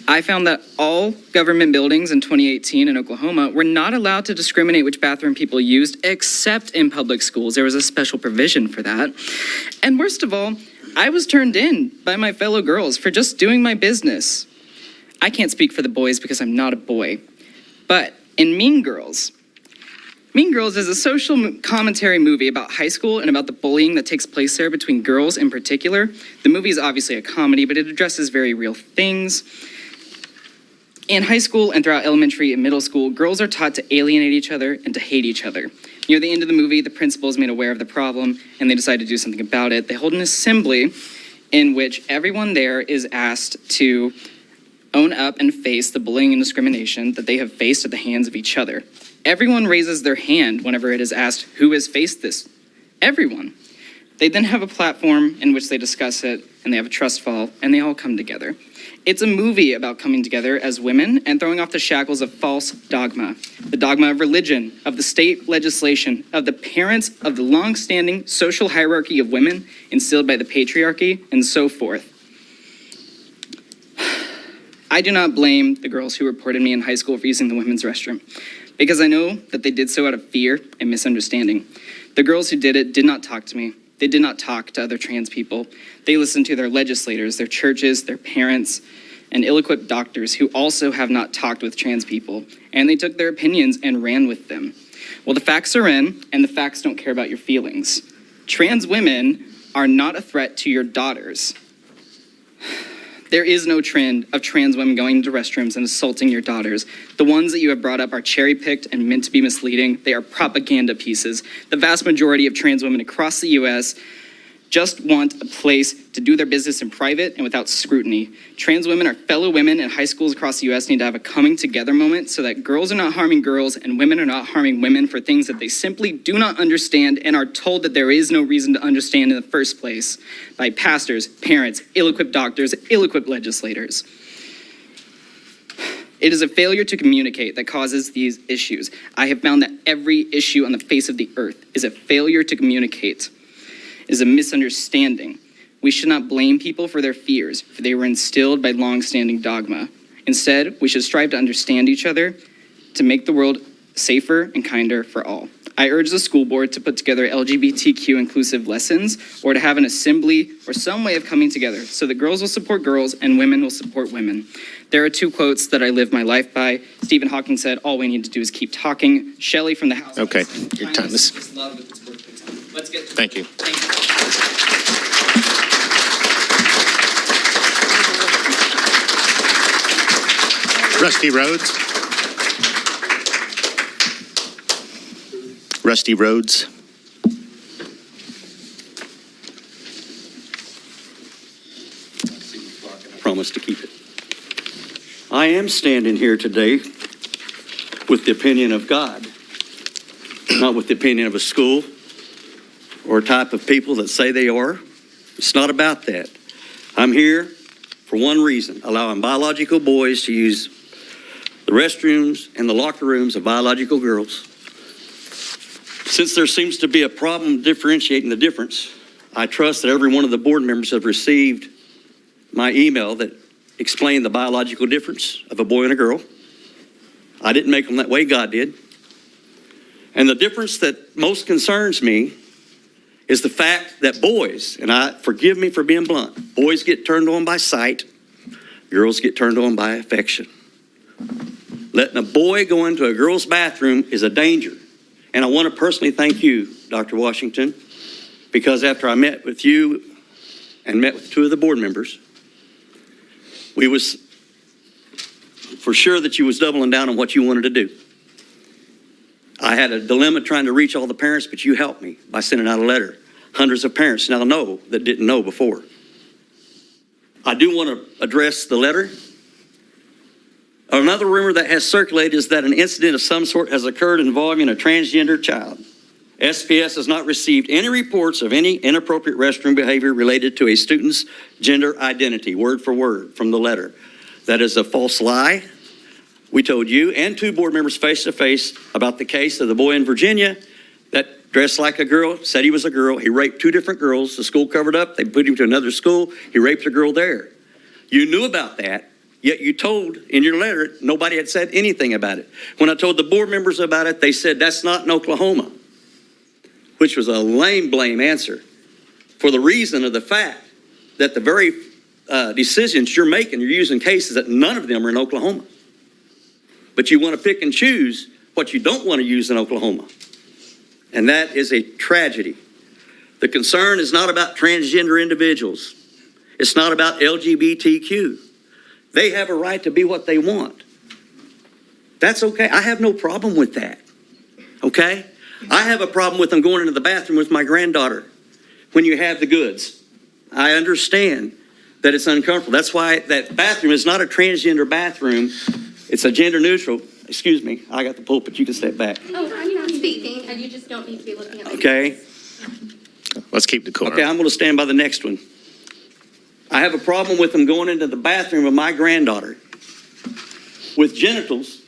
I found that all government buildings in 2018 in Oklahoma were not allowed to discriminate which bathroom people used, except in public schools. There was a special provision for that. And worst of all, I was turned in by my fellow girls for just doing my business. I can't speak for the boys because I'm not a boy. But in Mean Girls is a social commentary movie about high school and about the bullying that takes place there between girls in particular. The movie is obviously a comedy, but it addresses very real things. In high school and throughout elementary and middle school, girls are taught to alienate each other and to hate each other. Near the end of the movie, the principal is made aware of the problem and they decide to do something about it. They hold an assembly in which everyone there is asked to own up and face the bullying and discrimination that they have faced at the hands of each other. Everyone raises their hand whenever it is asked who has faced this. Everyone. They then have a platform in which they discuss it, and they have a trust fall, and they all come together. It's a movie about coming together as women and throwing off the shackles of false dogma. The dogma of religion, of the state legislation, of the parents, of the long-standing social hierarchy of women instilled by the patriarchy, and so forth. I do not blame the girls who reported me in high school for using the women's restroom, because I know that they did so out of fear and misunderstanding. The girls who did it did not talk to me. They did not talk to other trans people. They listened to their legislators, their churches, their parents, and ill-equipped doctors who also have not talked with trans people, and they took their opinions and ran with them. Well, the facts are in, and the facts don't care about your feelings. Trans women are not a threat to your daughters. There is no trend of trans women going into restrooms and assaulting your daughters. The ones that you have brought up are cherry-picked and meant to be misleading. They are propaganda pieces. The vast majority of trans women across the U.S. just want a place to do their business in private and without scrutiny. Trans women are fellow women, and high schools across the U.S. need to have a coming together moment so that girls are not harming girls and women are not harming women for things that they simply do not understand and are told that there is no reason to understand in the first place by pastors, parents, ill-equipped doctors, ill-equipped legislators. It is a failure to communicate that causes these issues. I have found that every issue on the face of the earth is a failure to communicate. Is a misunderstanding. We should not blame people for their fears, for they were instilled by long-standing dogma. Instead, we should strive to understand each other, to make the world safer and kinder for all. I urge the school board to put together LGBTQ inclusive lessons or to have an assembly or some way of coming together so that girls will support girls and women will support women. There are two quotes that I live my life by. Stephen Hawking said, all we need to do is keep talking. Shelley from the House. Okay, your time is... Let's get to Thank you. Rusty Rhodes. Rusty Rhodes. Promise to keep it. I am standing here today with the opinion of God, not with the opinion of a school or type of people that say they are. It's not about that. I'm here for one reason, allowing biological boys to use the restrooms and the locker rooms of biological girls. Since there seems to be a problem differentiating the difference, I trust that every one of the board members have received my email that explained the biological difference of a boy and a girl. I didn't make them that way, God did. And the difference that most concerns me is the fact that boys, and forgive me for being blunt, boys get turned on by sight, girls get turned on by affection. Letting a boy go into a girl's bathroom is a danger. And I want to personally thank you, Dr. Washington, because after I met with you and met with two of the board members, we was for sure that you was doubling down on what you wanted to do. I had a dilemma trying to reach all the parents, but you helped me by sending out a letter. Hundreds of parents now know that didn't know before. I do want to address the letter. Another rumor that has circulated is that an incident of some sort has occurred involving a transgender child. SPS has not received any reports of any inappropriate restroom behavior related to a student's gender identity, word for word from the letter. That is a false lie. We told you and two board members face to face about the case of the boy in Virginia that dressed like a girl, said he was a girl. He raped two different girls. The school covered up. They put him to another school. He raped a girl there. You knew about that. Yet you told in your letter, nobody had said anything about it. When I told the board members about it, they said, that's not in Oklahoma, which was a lame blame answer for the reason of the fact that the very decisions you're making, you're using cases that none of them are in Oklahoma. But you want to pick and choose what you don't want to use in Oklahoma. And that is a tragedy. The concern is not about transgender individuals. It's not about LGBTQ. They have a right to be what they want. That's okay. I have no problem with that. Okay? I have a problem with them going into the bathroom with my granddaughter when you have the goods. I understand that it's uncomfortable. That's why that bathroom is not a transgender bathroom. It's a gender neutral. Excuse me. I got the pulpit. You can step back. Oh, I'm not speaking, and you just don't need to be looking at me. Okay? Let's keep the decorum. Okay, I'm going to stand by the next one. I have a problem with them going into the bathroom of my granddaughter with genitals,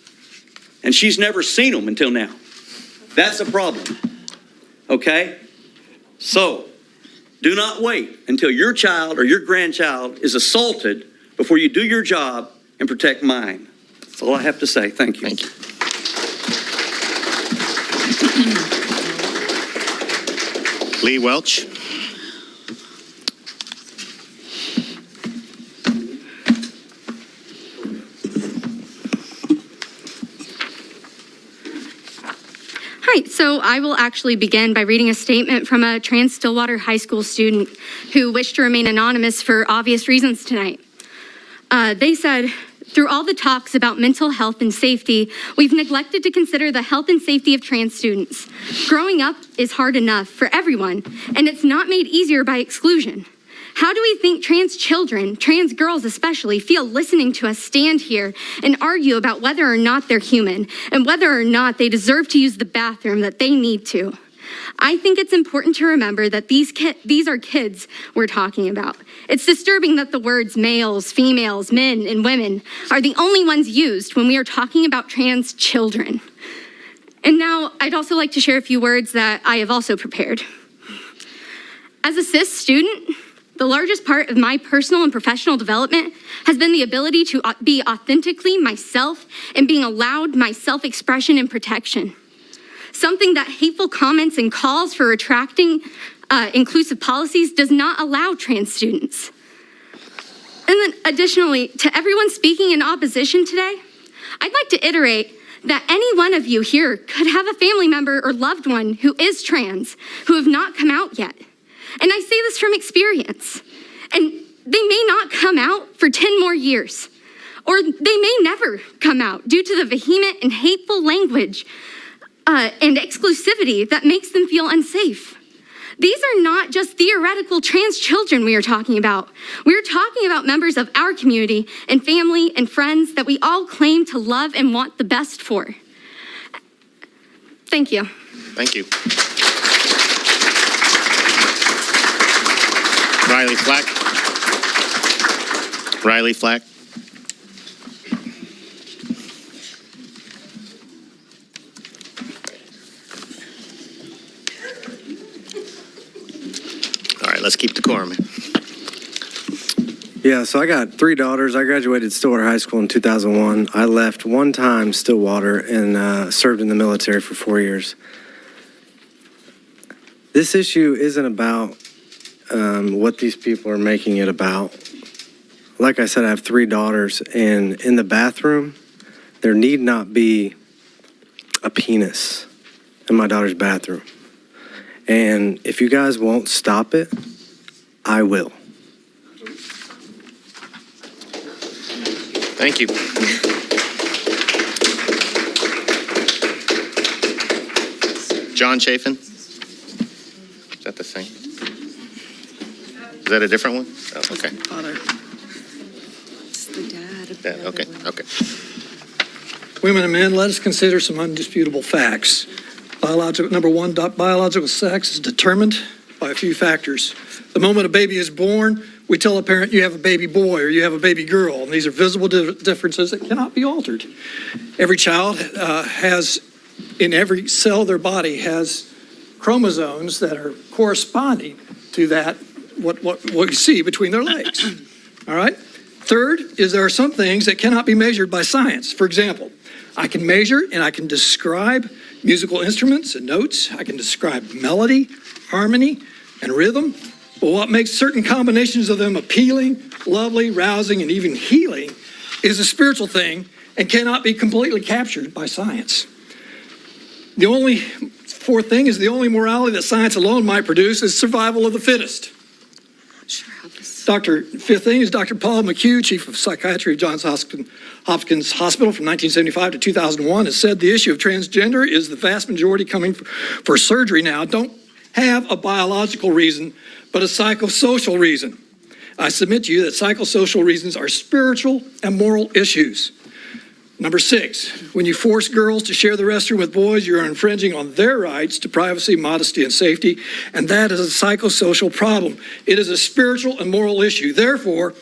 and she's never seen them until now. That's a problem. Okay? So, do not wait until your child or your grandchild is assaulted before you do your job and protect mine. That's all I have to say. Thank you. Thank you. Lee Welch. Hi, so I will actually begin by reading a statement from a trans Stillwater High School student who wished to remain anonymous for obvious reasons tonight. They said, through all the talks about mental health and safety, we've neglected to consider the health and safety of trans students. Growing up is hard enough for everyone, and it's not made easier by exclusion. How do we think trans children, trans girls especially, feel listening to us stand here and argue about whether or not they're human and whether or not they deserve to use the bathroom that they need to? I think it's important to remember that these are kids we're talking about. It's disturbing that the words males, females, men, and women are the only ones used when we are talking about trans children. And now I'd also like to share a few words that I have also prepared. As a cis student, the largest part of my personal and professional development has been the ability to be authentically myself and being allowed my self-expression and protection. Something that hateful comments and calls for retracting inclusive policies does not allow trans students. And then additionally, to everyone speaking in opposition today, I'd like to iterate that any one of you here could have a family member or loved one who is trans, who have not come out yet. And I say this from experience. And they may not come out for 10 more years, or they may never come out due to the vehement and hateful language and exclusivity that makes them feel unsafe. These are not just theoretical trans children we are talking about. We're talking about members of our community and family and friends that we all claim to love and want the best for. Thank you. Thank you. Riley Flack. Riley Flack. All right, let's keep decorum. Yeah, so I got 3 daughters. I graduated Stillwater High School in 2001. I left one time Stillwater and served in the military for 4 years. This issue isn't about what these people are making it about. Like I said, I have 3 daughters, and in the bathroom, there need not be a penis in my daughter's bathroom. And if you guys won't stop it, I will. Thank you. John Chaffin. Is that the same? Is that a different one? Oh, okay. It's the dad of the Yeah, okay, other one. okay. Women and men, let us consider some undisputable facts. Number one, biological sex is determined by a few factors. The moment a baby is born, we tell a parent you have a baby boy or you have a baby girl, and these are visible differences that cannot be altered. Every child has, in every cell of their body, has chromosomes that are corresponding to that, what you see between their legs. All right? Third is there are some things that cannot be measured by science. For example, I can measure and I can describe musical instruments and notes. I can describe melody, harmony, and rhythm. But what makes certain combinations of them appealing, lovely, rousing, and even healing is a spiritual thing and cannot be completely captured by science. The only fourth thing is the only morality that science alone might produce is survival of the fittest. Fifth thing is Dr. Paul McHugh, Chief of Psychiatry of Johns Hopkins Hospital from 1975 to 2001, has said the issue of transgender is the vast majority coming for surgery now don't have a biological reason, but a psychosocial reason. I submit to you that psychosocial reasons are spiritual and moral issues. Number 6, when you force girls to share the restroom with boys, you are infringing on their rights to privacy, modesty, and safety, and that is a psychosocial problem. It is a spiritual and moral issue. Therefore,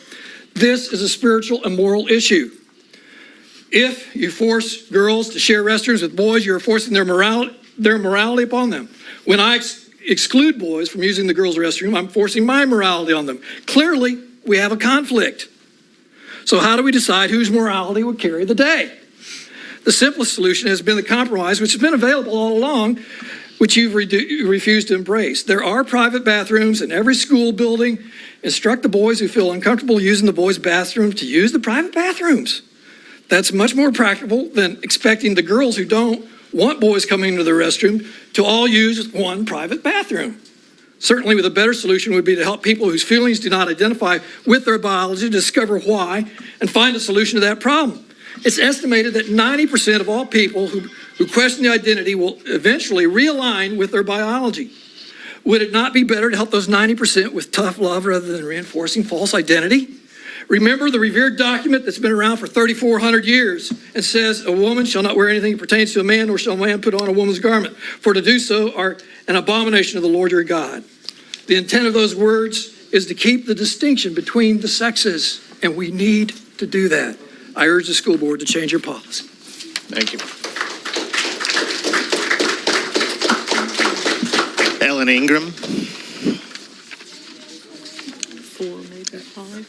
this is a spiritual and moral issue. If you force girls to share restrooms with boys, you're forcing their morality upon them. When I exclude boys from using the girls' restroom, I'm forcing my morality on them. Clearly, we have a conflict. So how do we decide whose morality would carry the day? The simplest solution has been the compromise, which has been available all along, which you've refused to embrace. There are private bathrooms in every school building. Instruct the boys who feel uncomfortable using the boys' bathrooms to use the private bathrooms. That's much more practical than expecting the girls who don't want boys coming into the restroom to all use one private bathroom. Certainly, with a better solution would be to help people whose feelings do not identify with their biology discover why and find a solution to that problem. It's estimated that 90% of all people who question the identity will eventually realign with their biology. Would it not be better to help those 90% with tough love rather than reinforcing false identity? Remember the revered document that's been around for 3,400 years and says a woman shall not wear anything that pertains to a man, nor shall a man put on a woman's garment, for to do so are an abomination of the Lord your God. The intent of those words is to keep the distinction between the sexes, and we need to do that. I urge the school board to change your policy. Thank you. Ellen Ingram. 4, maybe 5.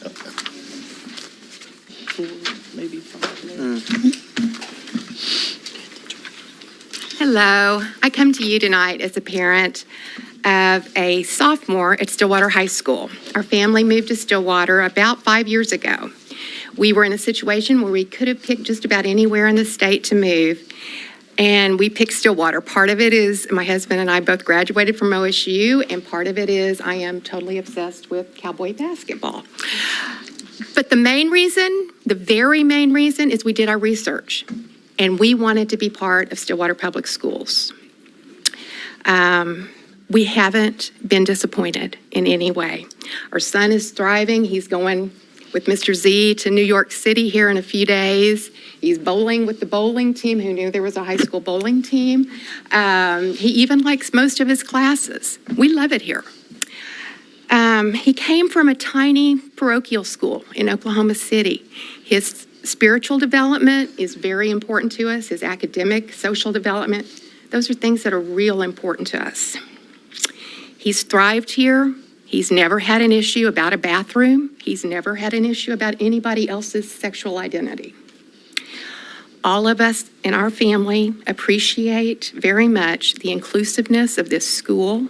4, maybe 5. Hello. I come to you tonight as a parent of a sophomore at Stillwater High School. Our family moved to Stillwater about 5 years ago. We were in a situation where we could have picked just about anywhere in the state to move, and we picked Stillwater. Part of it is my husband and I both graduated from OSU, and part of it is I am totally obsessed with Cowboy basketball. But the main reason, the very main reason, is we did our research, and we wanted to be part of Stillwater Public Schools. We haven't been disappointed in any way. Our son is thriving. He's going with Mr. Z to New York City here in a few days. He's bowling with the bowling team. Who knew there was a high school bowling team? He even likes most of his classes. We love it here. He came from a tiny parochial school in Oklahoma City. His spiritual development is very important to us. His academic, social development, those are things that are real important to us. He's thrived here. He's never had an issue about a bathroom. He's never had an issue about anybody else's sexual identity. All of us in our family appreciate very much the inclusiveness of this school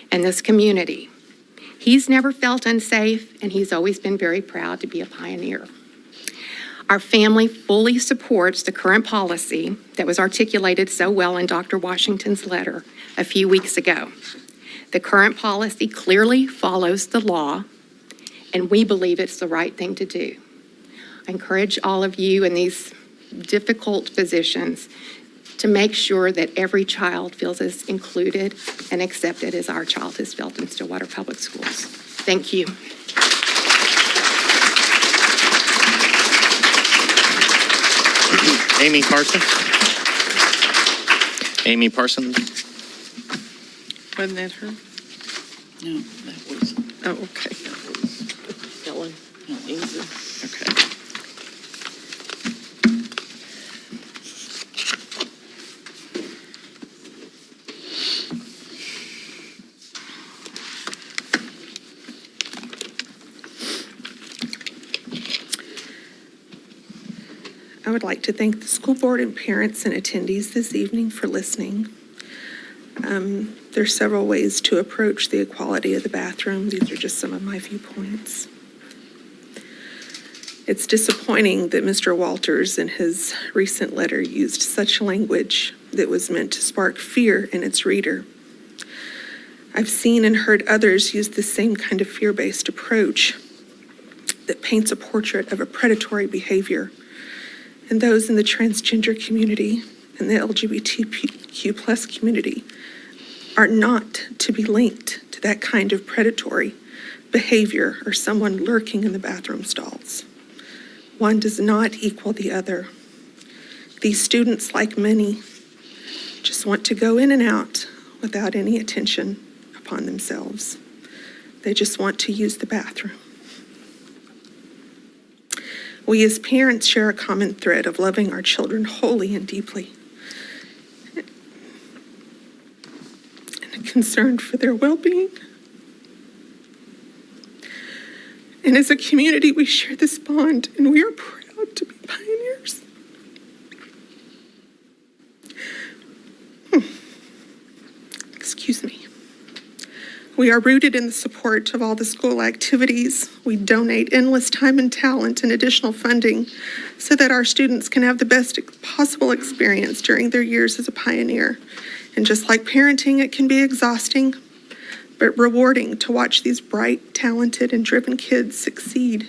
and this community. He's never felt unsafe, and he's always been very proud to be a pioneer. Our family fully supports the current policy that was articulated so well in Dr. Washington's letter a few weeks ago. The current policy clearly follows the law, and we believe it's the right thing to do. I encourage all of you in these difficult positions to make sure that every child feels as included and accepted as our child has felt in Stillwater Public Schools. Thank you. Amy Parsons. Amy Parsons. Wasn't that her? No, that was. Oh, okay. That was Ellen. Easy. Okay. I would like to thank the school board and parents and attendees this evening for listening. There's several ways to approach the equality of the bathroom. These are just some of my viewpoints. It's disappointing that Mr. Walters in his recent letter used such language that was meant to spark fear in its reader. I've seen and heard others use the same kind of fear-based approach that paints a portrait of a predatory behavior. And those in the transgender community and the LGBTQ plus community are not to be linked to that kind of predatory behavior or someone lurking in the bathroom stalls. One does not equal the other. These students, like many, just want to go in and out without any attention upon themselves. They just want to use the bathroom. We as parents share a common thread of loving our children wholly and deeply, and concerned for their well-being. And as a community, we share this bond, and we are proud to be pioneers. Excuse me. We are rooted in the support of all the school activities. We donate endless time and talent and additional funding so that our students can have the best possible experience during their years as a pioneer. And just like parenting, it can be exhausting, but rewarding to watch these bright, talented, and driven kids succeed.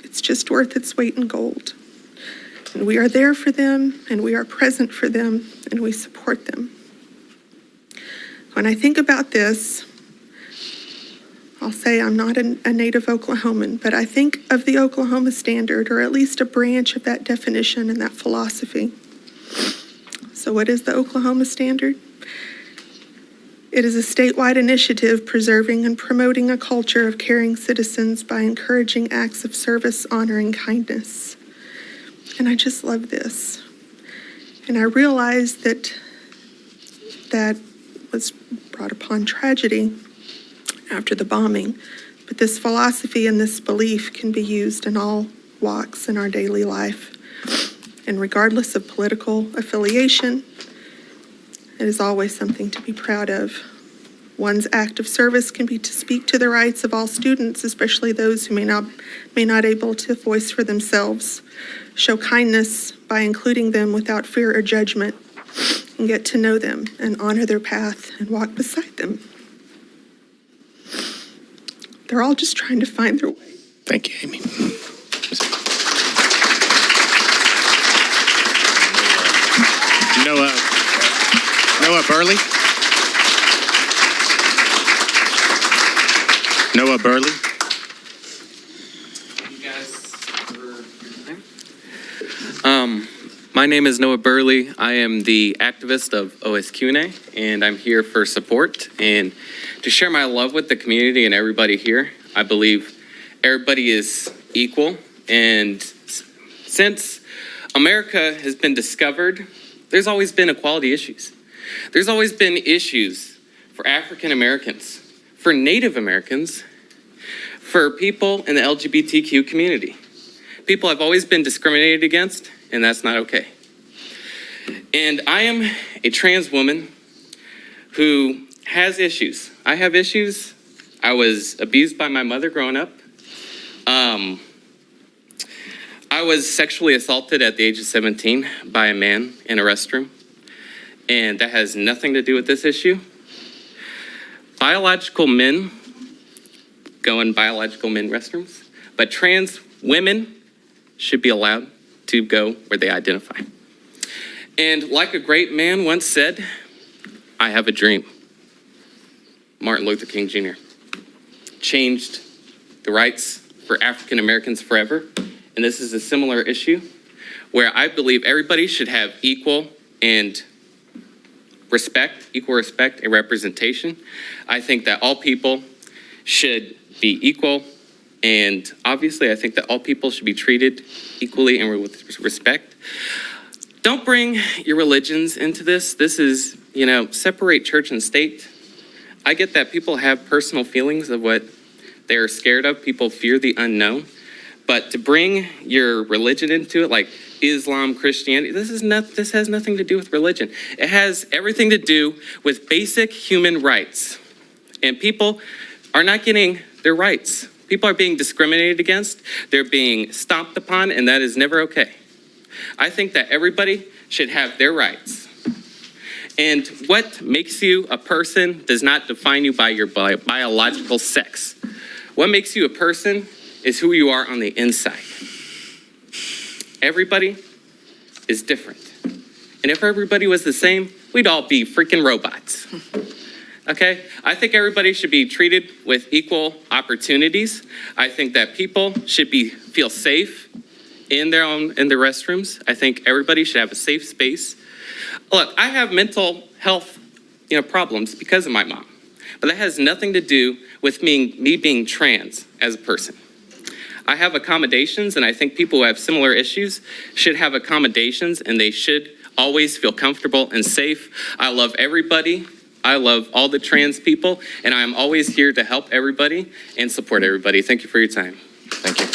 It's just worth its weight in gold. And we are there for them, and we are present for them, and we support them. When I think about this, I'll say I'm not a native Oklahoman, but I think of the Oklahoma Standard, or at least a branch of that definition and that philosophy. So what is the Oklahoma Standard? It is a statewide initiative preserving and promoting a culture of caring citizens by encouraging acts of service, honor, and kindness. And I just love this. And I realize that that was brought upon tragedy after the bombing, but this philosophy and this belief can be used in all walks in our daily life. And regardless of political affiliation, it is always something to be proud of. One's act of service can be to speak to the rights of all students, especially those who may not able to voice for themselves. Show kindness by including them without fear or judgment, and get to know them and honor their path and walk beside them. They're all just trying to find their way. Thank you, Amy. Noah Burley. Noah Burley. My name is Noah Burley. I am the activist of OSQ&A, and I'm here for support and to share my love with the community and everybody here. I believe everybody is equal, and since America has been discovered, there's always been equality issues. There's always been issues for African Americans, for Native Americans, for people in the LGBTQ community. People have always been discriminated against, and that's not okay. And I am a trans woman who has issues. I have issues. I was abused by my mother growing up. I was sexually assaulted at the age of 17 by a man in a restroom, and that has nothing to do with this issue. Biological men go in biological men restrooms, but trans women should be allowed to go where they identify. And like a great man once said, I have a dream. Martin Luther King Jr. changed the rights for African Americans forever. And this is a similar issue where I believe everybody should have equal respect and representation. I think that all people should be equal. And obviously, I think that all people should be treated equally and with respect. Don't bring your religions into this. This is, separate church and state. I get that people have personal feelings of what they're scared of. People fear the unknown. But to bring your religion into it, like Islam, Christianity, this has nothing to do with religion. It has everything to do with basic human rights. And people are not getting their rights. People are being discriminated against. They're being stomped upon, and that is never okay. I think that everybody should have their rights. And what makes you a person does not define you by your biological sex. What makes you a person is who you are on the inside. Everybody is different. And if everybody was the same, we'd all be freaking robots. Okay? I think everybody should be treated with equal opportunities. I think that people should feel safe in their restrooms. I think everybody should have a safe space. Look, I have mental health, problems because of my mom. But that has nothing to do with me being trans as a person. I have accommodations, and I think people who have similar issues should have accommodations, and they should always feel comfortable and safe. I love everybody. I love all the trans people, and I'm always here to help everybody and support everybody. Thank you for your time. Thank you.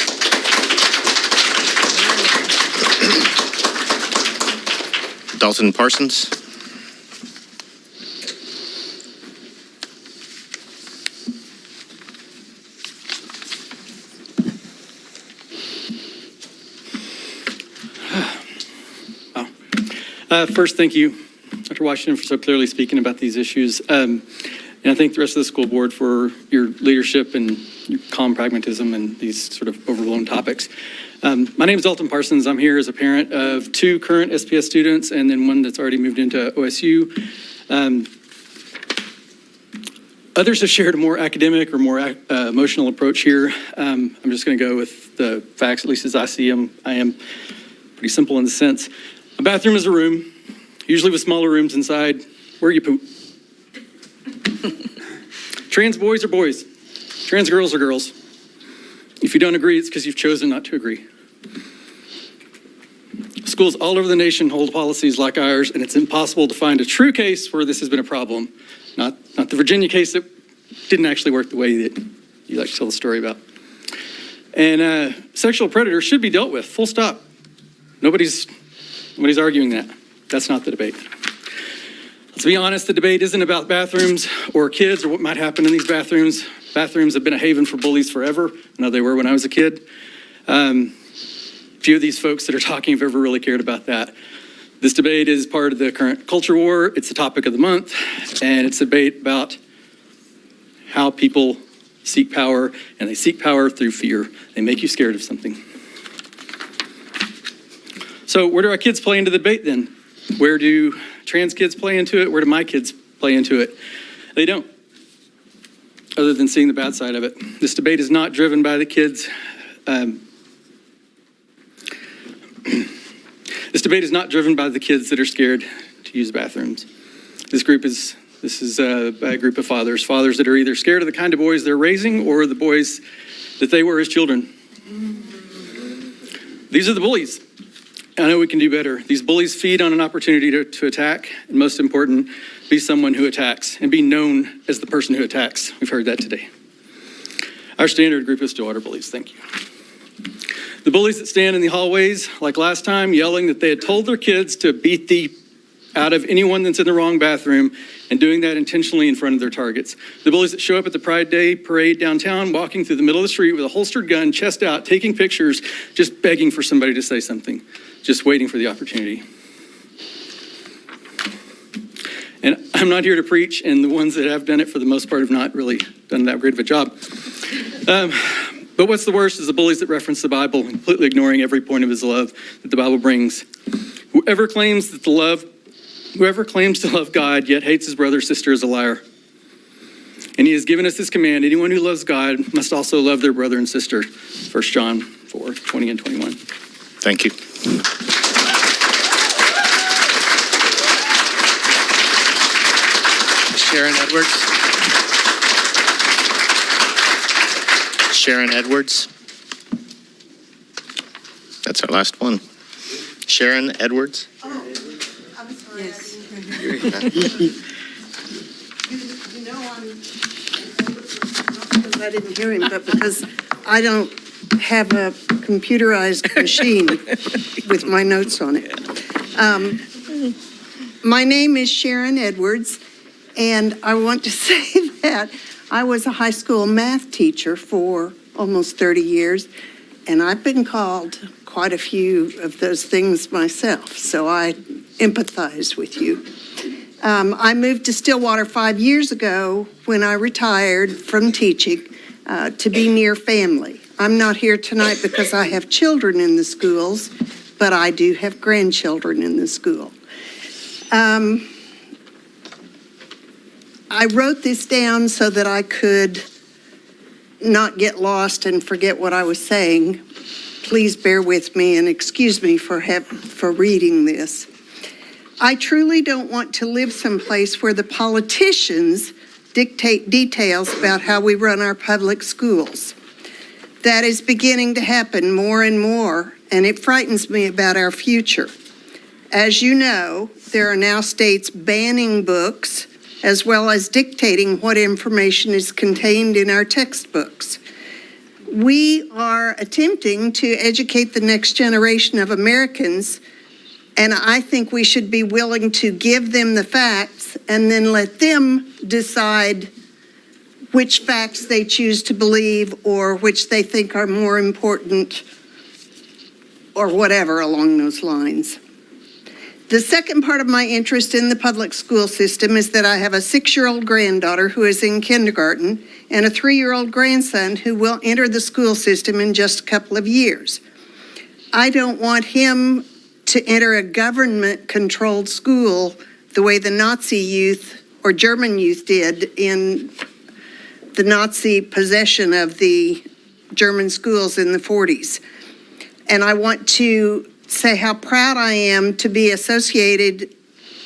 Dawson Parsons. First, thank you, Dr. Washington, for so clearly speaking about these issues. And I thank the rest of the school board for your leadership and your calm pragmatism and these sort of overblown topics. My name is Dalton Parsons. I'm here as a parent of 2 current SPS students and then one that's already moved into OSU. Others have shared a more academic or more emotional approach here. I'm just going to go with the facts, at least as I see them. I am pretty simple in the sense. A bathroom is a room, usually with smaller rooms inside, where you poop. Trans boys are boys. Trans girls are girls. If you don't agree, it's because you've chosen not to agree. Schools all over the nation hold policies like ours, and it's impossible to find a true case where this has been a problem. Not the Virginia case that didn't actually work the way that you like to tell the story about. And sexual predators should be dealt with, full stop. Nobody's arguing that. That's not the debate. Let's be honest, the debate isn't about bathrooms or kids or what might happen in these bathrooms. Bathrooms have been a haven for bullies forever. I know they were when I was a kid. Few of these folks that are talking have ever really cared about that. This debate is part of the current culture war. It's the topic of the month, and it's a debate about how people seek power, and they seek power through fear. They make you scared of something. So where do our kids play into the debate then? Where do trans kids play into it? Where do my kids play into it? They don't, other than seeing the bad side of it. This debate is not driven by the kids. This debate is not driven by the kids that are scared to use bathrooms. This is a group of fathers that are either scared of the kind of boys they're raising or the boys that they were as children. These are the bullies. I know we can do better. These bullies feed on an opportunity to attack, and most important, be someone who attacks and be known as the person who attacks. We've heard that today. Our standard group is Stillwater bullies. Thank you. The bullies that stand in the hallways, like last time, yelling that they had told their kids to beat the out of anyone that's in the wrong bathroom and doing that intentionally in front of their targets. The bullies that show up at the Pride Day parade downtown, walking through the middle of the street with a holstered gun, chest out, taking pictures, just begging for somebody to say something, just waiting for the opportunity. And I'm not here to preach, and the ones that have done it for the most part have not really done that great of a job. But what's the worst is the bullies that reference the Bible, completely ignoring every point of his love that the Bible brings. Whoever claims to love God yet hates his brother or sister is a liar. And he has given us this command: anyone who loves God must also love their brother and sister. 1 John 4, 20 and 21. Thank you. Sharon Edwards. Sharon Edwards. That's our last one. Sharon Edwards. Oh, I'm sorry. Yes. You know, not because I didn't hear him, but because I don't have a computerized machine with my notes on it. My name is Sharon Edwards, and I want to say that I was a high school math teacher for almost 30 years, and I've been called quite a few of those things myself, so I empathize with you. I moved to Stillwater 5 years ago when I retired from teaching to be near family. I'm not here tonight because I have children in the schools, but I do have grandchildren in the school. I wrote this down so that I could not get lost and forget what I was saying. Please bear with me and excuse me for reading this. I truly don't want to live someplace where the politicians dictate details about how we run our public schools. That is beginning to happen more and more, and it frightens me about our future. As you know, there are now states banning books as well as dictating what information is contained in our textbooks. We are attempting to educate the next generation of Americans, and I think we should be willing to give them the facts and then let them decide which facts they choose to believe or which they think are more important or whatever along those lines. The second part of my interest in the public school system is that I have a 6-year-old granddaughter who is in kindergarten and a 3-year-old grandson who will enter the school system in just a couple of years. I don't want him to enter a government-controlled school the way the Nazi youth or German youth did in the Nazi possession of the German schools in the 40s. And I want to say how proud I am to be associated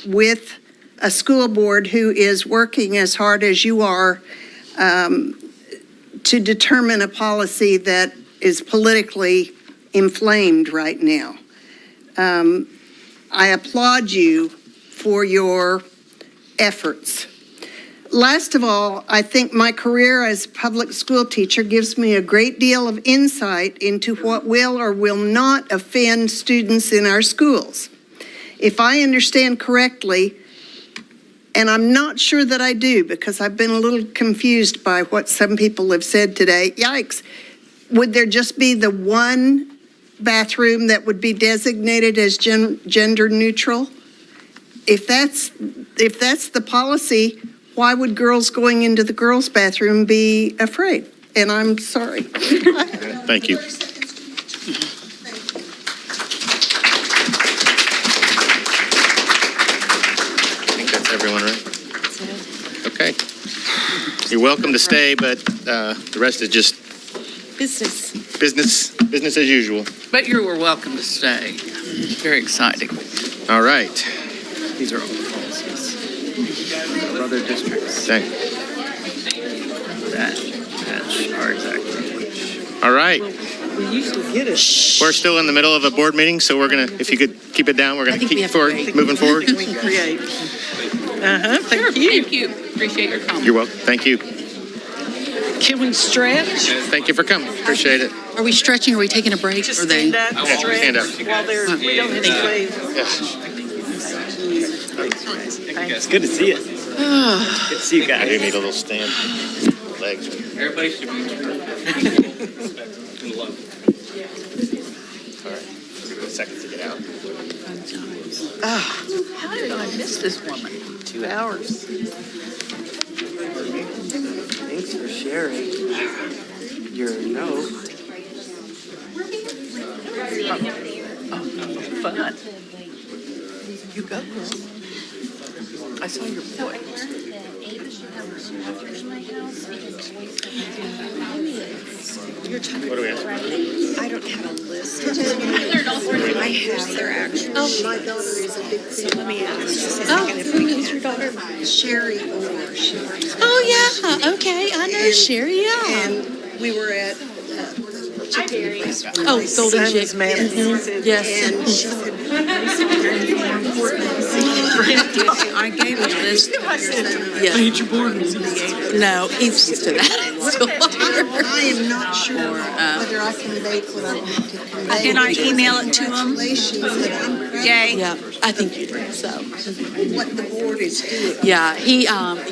with a school board who is working as hard as you are to determine a policy that is politically inflamed right now. I applaud you for your efforts. Last of all, I think my career as a public school teacher gives me a great deal of insight into what will or will not offend students in our schools. If I understand correctly, and I'm not sure that I do because I've been a little confused by what some people have said today, yikes, would there just be the one bathroom that would be designated as gender neutral? If that's the policy, why would girls going into the girls' bathroom be afraid? And I'm sorry. Thank you. I think that's everyone, right? Okay. You're welcome to stay, but the rest is just business as usual. But you were welcome to stay. Very exciting. All right. These are all the policies of other districts Thank that match our exact language. All right. We usually get it. We're still in the middle of a board meeting, so we're going to, if you could keep it down, we're going to keep moving forward. We can create. Thank you. Thank you. Appreciate your comment. You're welcome. Thank you. Can we stretch? Thank you for coming. Appreciate it. Are we stretching? Are we taking a break? Just Or they? stand up, Yeah, stretch stand up. while they're, we don't have to wave. Good to see you. Good to see you I guys. do need a little stand. Legs. Everybody should be. All right. Give it a second to get out. How did I miss this woman? 2 hours. Thanks for sharing your note. Fun. You go, girl. I saw your boy. What do we have? I don't have a list. I have their actual. My daughter is a big fan. Let me ask just a second if we can. Your daughter? Sherry or Sherry. Oh, yeah. Okay. I know Sherry. Yeah. And we were at Chicken. Oh, Golden Chick. Yes. And she said, I gave her this. yeah. Major board meeting. No, he's used to that. I am not sure whether I conveyed what I wanted to convey. Can I email it to him? Yay. Yeah, I think you do, so. What the board is doing. Yeah, he,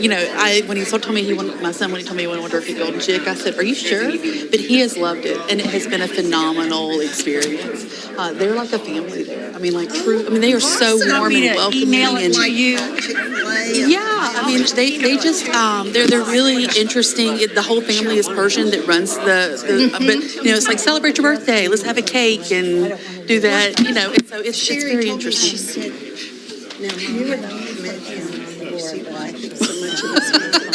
you know, when he told me he wanted, my son, when he told me he wanted to work at Golden Chick, I said, are you sure? But he has loved it, and it has been a phenomenal experience. They're like a family there. I mean, like true, I mean, they are so warm and welcoming. Email it to you. Yeah, I mean, they just, they're really interesting. The whole family is Persian that runs but, you know, it's like, celebrate your birthday, let's have a cake and do that, you know, and so it's very interesting. She said, now, you would not have met him, you see why I think so much of this.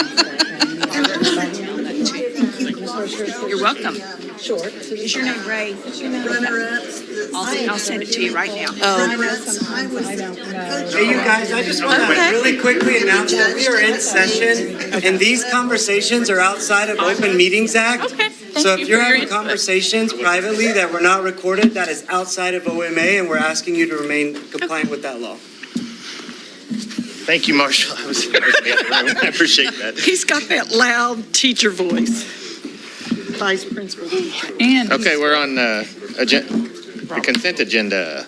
You're welcome. Sure. Is your name Ray? Runner-ups. I'll send it to you right now. Runner-ups, I was. Hey, you guys, I just want to really quickly announce that we are in session, and these conversations are outside of Open Meetings Act. Okay. So if you're having conversations privately that were not recorded, that is outside of OMA, and we're asking you to remain compliant with that law. Thank you, Marshall. I was in the other room. I appreciate that. He's got that loud teacher voice. Vice principal. And Okay, we're on the consent agenda.